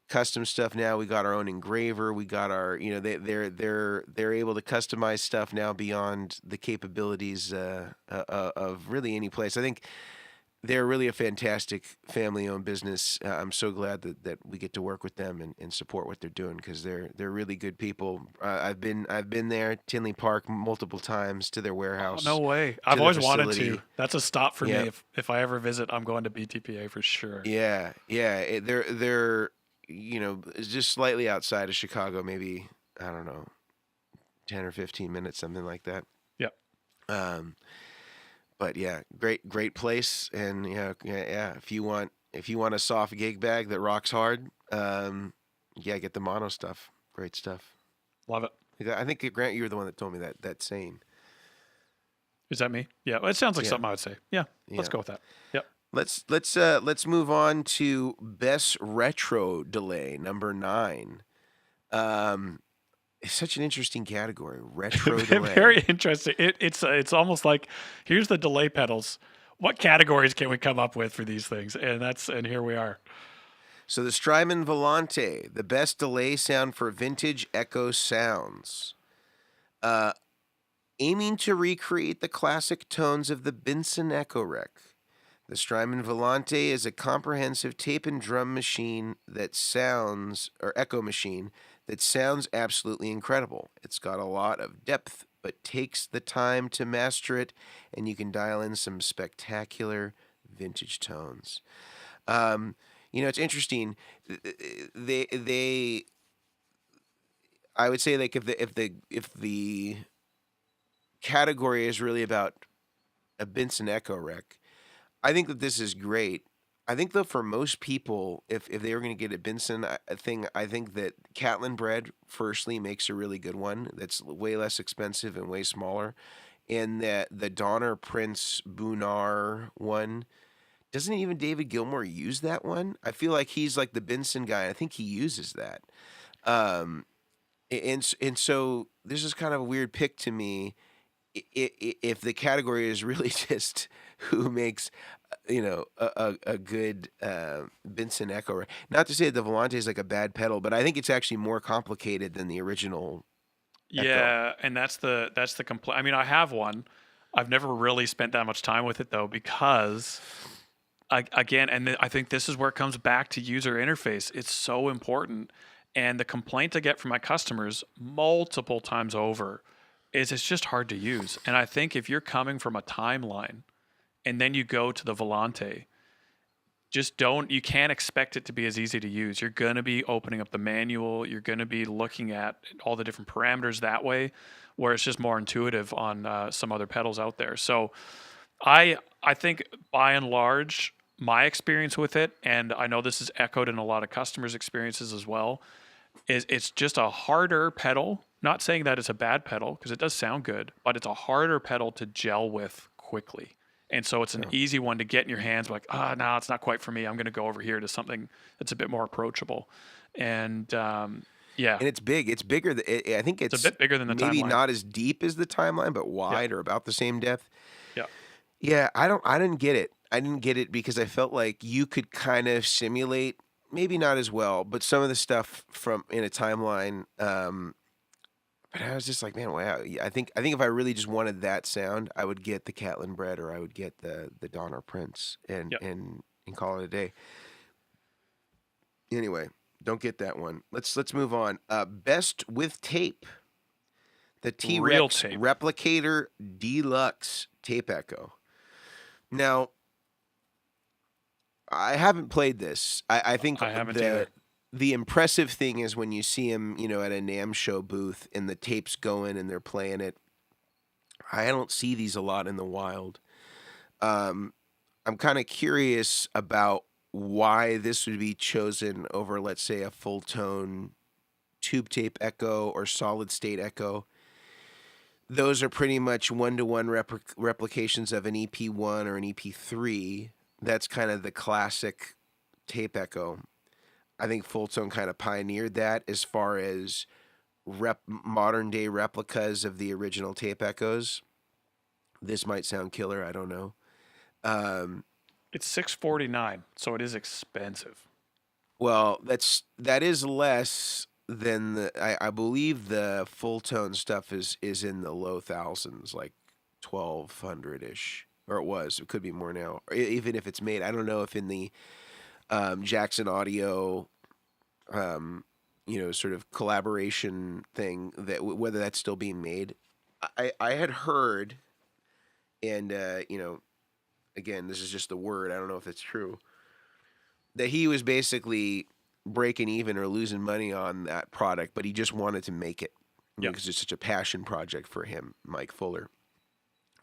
A: custom stuff now. We got our own engraver. We got our, they're able to customize stuff now beyond the capabilities of really any place. I think they're really a fantastic family-owned business. I'm so glad that we get to work with them and support what they're doing, because they're really good people. I've been there, Tinley Park, multiple times to their warehouse.
B: Oh, no way! I've always wanted to. That's a stop for me. If I ever visit, I'm going to BTPA for sure.
A: Yeah. They're just slightly outside of Chicago, maybe, I don't know, 10 or 15 minutes, something like that.
B: Yep.
A: But yeah, great place, and if you want a soft gig bag that rocks hard, get the Mono stuff. Great stuff.
B: Love it.
A: I think, Grant, you were the one that told me that saying.
B: Is that me? Yeah, well, it sounds like something I would say. Yeah, let's go with that. Yep.
A: Let's move on to best retro delay, number 9. It's such an interesting category, retro delay.
B: Very interesting. It's almost like, here's the delay pedals. What categories can we come up with for these things? And here we are.
A: So the Strymon Volante, the best delay sound for vintage echo sounds. Aiming to recreate the classic tones of the Benson Echo Rec. The Strymon Volante is a comprehensive tape and drum machine echo machine that sounds absolutely incredible. It's got a lot of depth, but takes the time to master it, and you can dial in some spectacular vintage tones. It's interesting. I would say, like, if the category is really about a Benson Echo Rec, I think that this is great. I think, though, for most people, if they were going to get a Benson thing, I think that Catlin Bread, firstly, makes a really good one that's way less expensive and way smaller. And that the Donner Prince Boonar one, doesn't even David Gilmour use that one? I feel like he's like the Benson guy, and I think he uses that. And so this is kind of a weird pick to me. If the category is really just who makes, a good Benson Echo. Not to say that the Volante is like a bad pedal, but I think it's actually more complicated than the original Echo.
B: Yeah, and that's the complaint. I mean, I have one. I've never really spent that much time with it, though, because I think this is where it comes back to user interface. It's so important. And the complaint I get from my customers multiple times over is it's just hard to use. And I think if you're coming from a Timeline and then you go to the Volante, you can't expect it to be as easy to use. You're going to be opening up the manual. You're going to be looking at all the different parameters that way, where it's just more intuitive on some other pedals out there. So I think, by and large, my experience with it, and I know this is echoed in a lot of customers' experiences as well, is it's just a harder pedal. Not saying that it's a bad pedal, because it does sound good, but it's a harder pedal to gel with quickly. And so it's an easy one to get in your hands, like, no, it's not quite for me. I'm going to go over here to something that's a bit more approachable. And and
A: it's big. It's bigger. I think it's
B: a bit bigger than the
A: maybe
B: Timeline.
A: Not as deep as the Timeline, but wide or about the same depth.
B: Yeah.
A: Yeah, I didn't get it. I didn't get it because I felt like you could kind of simulate, maybe not as well, but some of the stuff in a Timeline. But I was just like, man, wow. I think if I really just wanted that sound, I would get the Catlin Bread, or I would get the Donner Prince and call it a day. Anyway, don't get that one. Let's move on. Best with tape. The T-Rex Replicator Deluxe Tape Echo. Now, I haven't played this. I think
B: I haven't either.
A: the impressive thing is when you see him, at a NAMM show booth and the tape's going and they're playing it. I don't see these a lot in the wild. I'm kind of curious about why this would be chosen over, let's say, a full tone tube tape echo or solid state echo. Those are pretty much one-to-one replications of an EP1 or an EP3. That's kind of the classic tape echo. I think full tone kind of pioneered that as far as modern day replicas of the original tape echoes. This might sound killer, I don't know.
B: It's $649, so it is expensive.
A: Well, that is less than I believe the full tone stuff is in the low thousands, like 1,200-ish, or it was. It could be more now, even if it's made. I don't know if in the Jackson Audio, sort of collaboration thing, that whether that's still being made. I had heard, and again, this is just the word. I don't know if it's true, that he was basically breaking even or losing money on that product, but he just wanted to make it because it's such a passion project for him, Mike Fuller,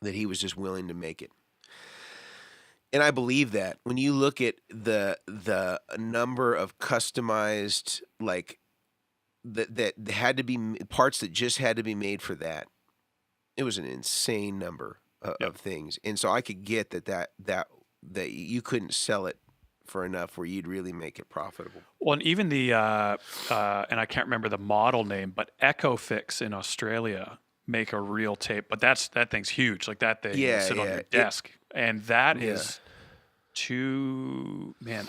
A: that he was just willing to make it. And I believe that when you look at the number of customized, like that had to be parts that just had to be made for that, it was an insane number of things. And so I could get that you couldn't sell it for enough where you'd really make it profitable.
B: Well, and even the and I can't remember the model name, but EchoFix in Australia make a real tape, but that thing's huge. Like that thing will sit on your desk, and that is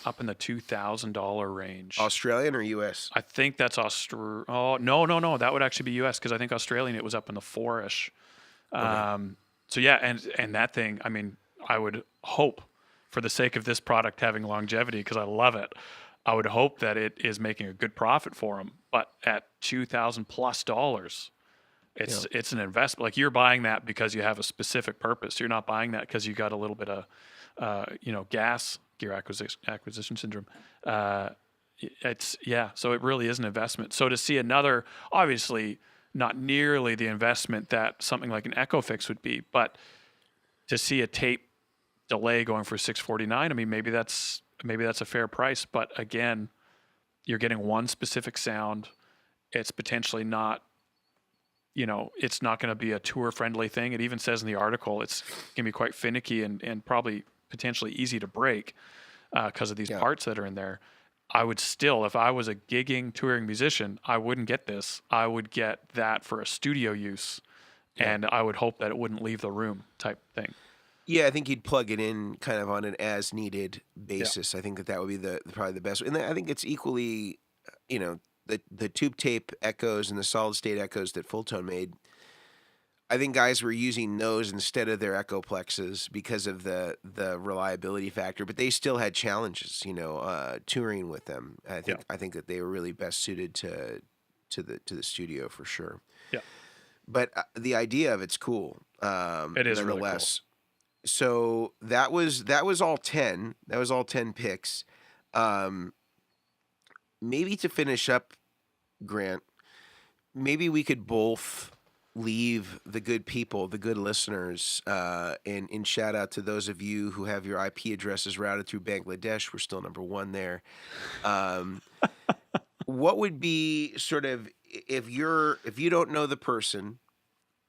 B: up in the $2,000 range.
A: Australian or US?
B: I think that's Oh no, that would actually be US, because I think Australian it was up in the 4-ish. Okay. So yeah, and that thing, I mean, I would hope, for the sake of this product having longevity, because I love it, I would hope that it is making a good profit for them. But at $2,000+, it's an investment. Like, you're buying that because you have a specific purpose. You're not buying that because you got a little bit of, gear acquisition syndrome. So it really is an investment. So to see another, obviously not nearly the investment that something like an EchoFix would be, but to see a tape delay going for $649, I mean, maybe that's a fair price. But again, you're getting one specific sound. It's potentially not, it's not going to be a tour friendly thing. It even says in the article it's going to be quite finicky and probably potentially easy to break because of these parts that are in there. I would still, if I was a gigging touring musician, I wouldn't get this. I would get that for a studio use, and I would hope that it wouldn't leave the room type thing.
A: Yeah, I think you'd plug it in kind of on an as-needed basis. I think that would be probably the best. And I think it's equally, the tube tape echoes and the solid-state echoes that Fulltone made, I think guys were using those instead of their Echoplexes because of the reliability factor, but they still had challenges, touring with them. I think that they were really best suited to the studio for sure.
B: Yeah.
A: But the idea of it's cool.
B: It is really cool.
A: So that was all 10. That was all 10 picks. Maybe to finish up, Grant, maybe we could both leave the good people, the good listeners, and shout out to those of you who have your IP addresses routed through Bangladesh. We're still number one there. What would be sort of, if you don't know the person,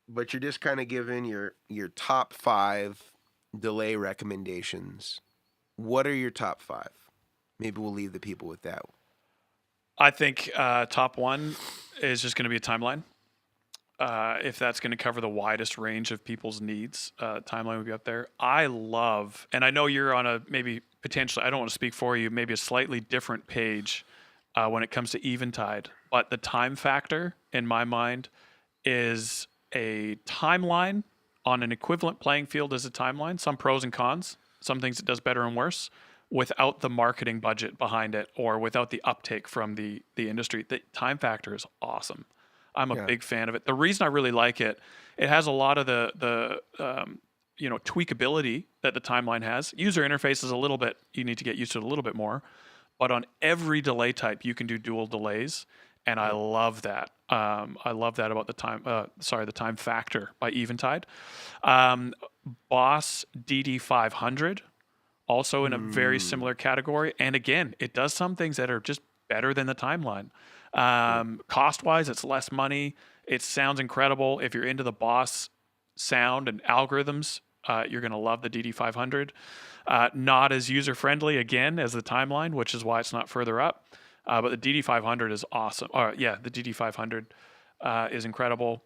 A: but you're just kind of giving your top 5 delay recommendations, what are your top 5? Maybe we'll leave the people with that.
B: I think top 1 is just going to be a timeline. If that's going to cover the widest range of people's needs, timeline would be up there. I love, and I know you're on a maybe potentially, I don't want to speak for you, maybe a slightly different page when it comes to Eventide, but the time factor in my mind is a timeline on an equivalent playing field as a timeline, some pros and cons, some things it does better and worse, without the marketing budget behind it or without the uptake from the industry. The time factor is awesome. I'm a big fan of it. The reason I really like it, it has a lot of the tweakability that the timeline has. User interface is a little bit, you need to get used to it a little bit more, but on every delay type, you can do dual delays. And I love that. I love that about the time factor by Eventide. Boss DD500, also in a very similar category. And again, it does some things that are just better than the Timeline. Cost-wise, it's less money. It sounds incredible. If you're into the Boss sound and algorithms, you're going to love the DD500. Not as user-friendly, again, as the Timeline, which is why it's not further up. But the DD500 is awesome. The DD500 is incredible.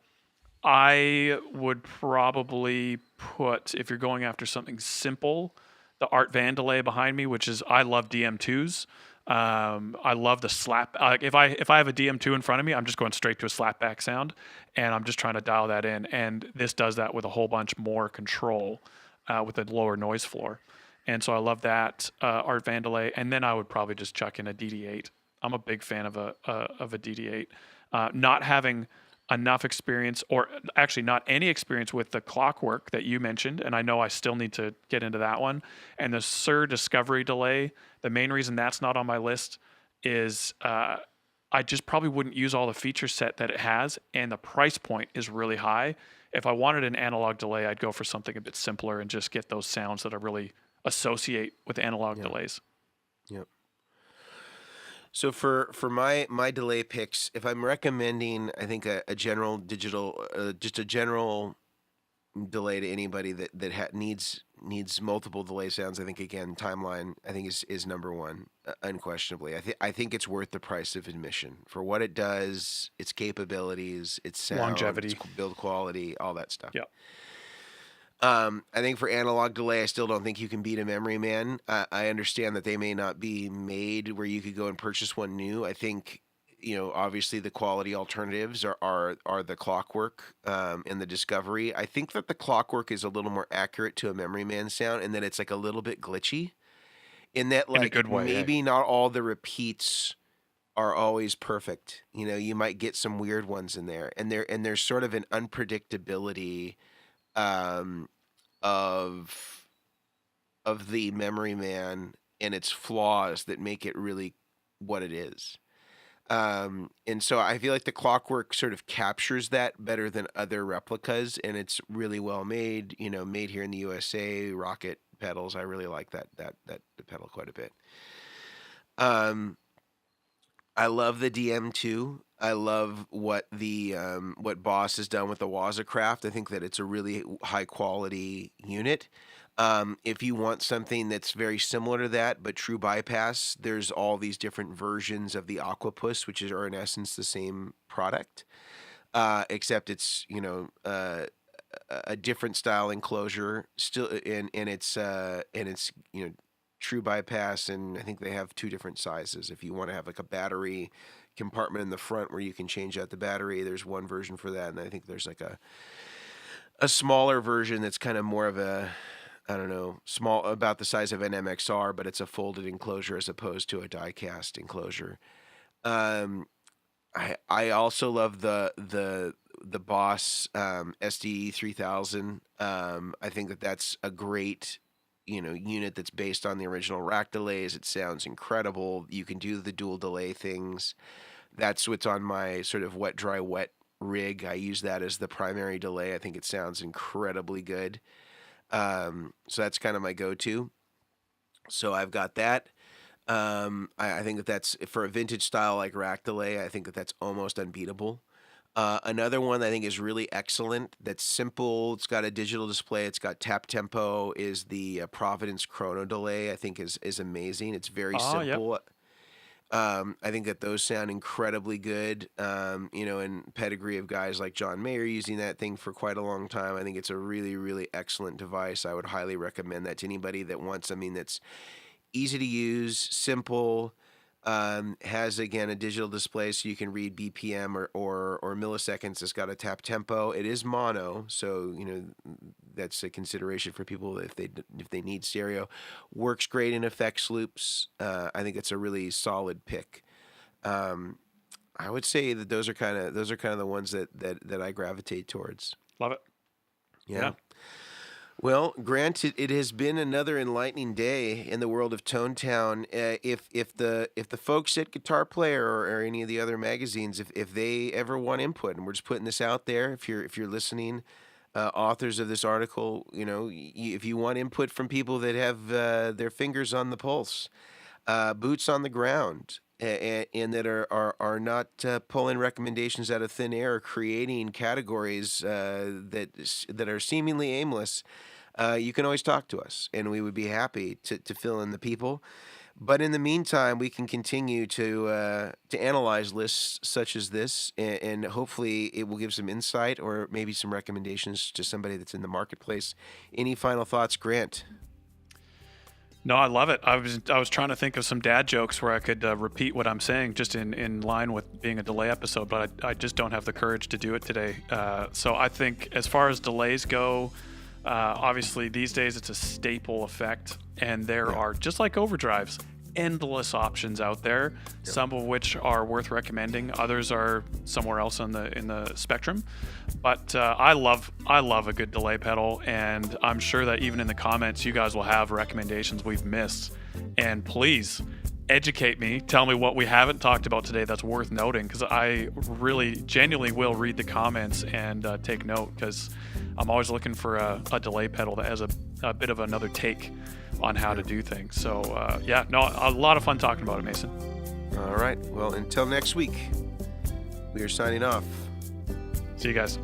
B: I would probably put, if you're going after something simple, the Art Van delay behind me, which is, I love DM2s. I love the slap. If I have a DM2 in front of me, I'm just going straight to a slapback sound, and I'm just trying to dial that in. And this does that with a whole bunch more control with a lower noise floor. And so I love that Art Van delay. And then I would probably just chuck in a DD8. I'm a big fan of a DD8. Not having enough experience, or actually not any experience with the Clockwork that you mentioned, and I know I still need to get into that one. And the Sir Discovery delay, the main reason that's not on my list is I just probably wouldn't use all the feature set that it has, and the price point is really high. If I wanted an analog delay, I'd go for something a bit simpler and just get those sounds that I really associate with analog delays.
A: Yep. So for my delay picks, if I'm recommending, I think a general digital, just a general delay to anybody that needs multiple delay sounds, I think again Timeline I think is number one, unquestionably. I think it's worth the price of admission for what it does, its capabilities, its sound,
B: longevity,
A: its build quality, all that stuff.
B: Yeah.
A: I think for analog delay, I still don't think you can beat a Memory Man. I understand that they may not be made where you could go and purchase one new. I think, obviously the quality alternatives are the Clockwork and the Discovery. I think that the Clockwork is a little more accurate to a Memory Man sound, and that it's like a little bit glitchy. In that, like, in a good way, maybe not all the repeats are always perfect. You might get some weird ones in there, and there's sort of an unpredictability of the Memory Man and its flaws that make it really what it is. And so I feel like the Clockwork sort of captures that better than other replicas, and it's really well made, made here in the USA, Rocket pedals. I really like that pedal quite a bit. I love the DM2. I love what what Boss has done with the Wazacraft. I think that it's a really high quality unit. If you want something that's very similar to that but true bypass, there's all these different versions of the Aquapus, which are in essence the same product, except it's a different style enclosure still, and it's true bypass, and I think they have two different sizes. If you want to have like a battery compartment in the front where you can change out the battery, there's one version for that, and I think there's like a smaller version that's kind of more of a, I don't know, small, about the size of an MXR, but it's a folded enclosure as opposed to a die-cast enclosure. I also love the Boss SD 3000. I think that's a great unit that's based on the original rack delays. It sounds incredible. You can do the dual delay things. That's what's on my sort of wet, dry, wet rig. I use that as the primary delay. I think it sounds incredibly good. So that's kind of my go-to. So I've got that. I think that's for a vintage style like rack delay. I think that's almost unbeatable. Another one that I think is really excellent, that's simple, it's got a digital display, it's got tap tempo, is the Providence Chrono delay. I think is amazing. It's very simple. Yep. I think that those sound incredibly good, and pedigree of guys like John Mayer using that thing for quite a long time. I think it's a really, really excellent device. I would highly recommend that to anybody that wants something that's easy to use, simple, has, again, a digital display so you can read BPM or milliseconds. It's got a tap tempo. It is mono, so that's a consideration for people if they need stereo. Works great in effects loops. I think it's a really solid pick. I would say that those are kind of the ones that I gravitate towards.
B: Love it.
A: Yeah. Well, Grant, it has been another enlightening day in the world of Tone Town. If the folks at Guitar Player or any of the other magazines, if they ever want input, and we're just putting this out there, if you're listening, authors of this article, if you want input from people that have their fingers on the pulse, boots on the ground, and that are not pulling recommendations out of thin air, or creating categories that are seemingly aimless. You can always talk to us, and we would be happy to fill in the people. But in the meantime, we can continue to analyze lists such as this, and hopefully it will give some insight or maybe some recommendations to somebody that's in the marketplace. Any final thoughts, Grant?
B: No, I love it. I was trying to think of some dad jokes where I could repeat what I'm saying, just in line with being a delay episode, but I just don't have the courage to do it today. So I think as far as delays go, obviously these days it's a staple effect, and there are, just like overdrives, endless options out there. Some of which are worth recommending, others are somewhere else in the spectrum. But I love a good delay pedal, and I'm sure that even in the comments you guys will have recommendations we've missed. And please educate me, tell me what we haven't talked about today that's worth noting, because I really genuinely will read the comments and take note, because I'm always looking for a delay pedal that has a bit of another take on how to do things. So a lot of fun talking about it, Mason.
A: All right, well, until next week, we are signing off.
B: See you guys.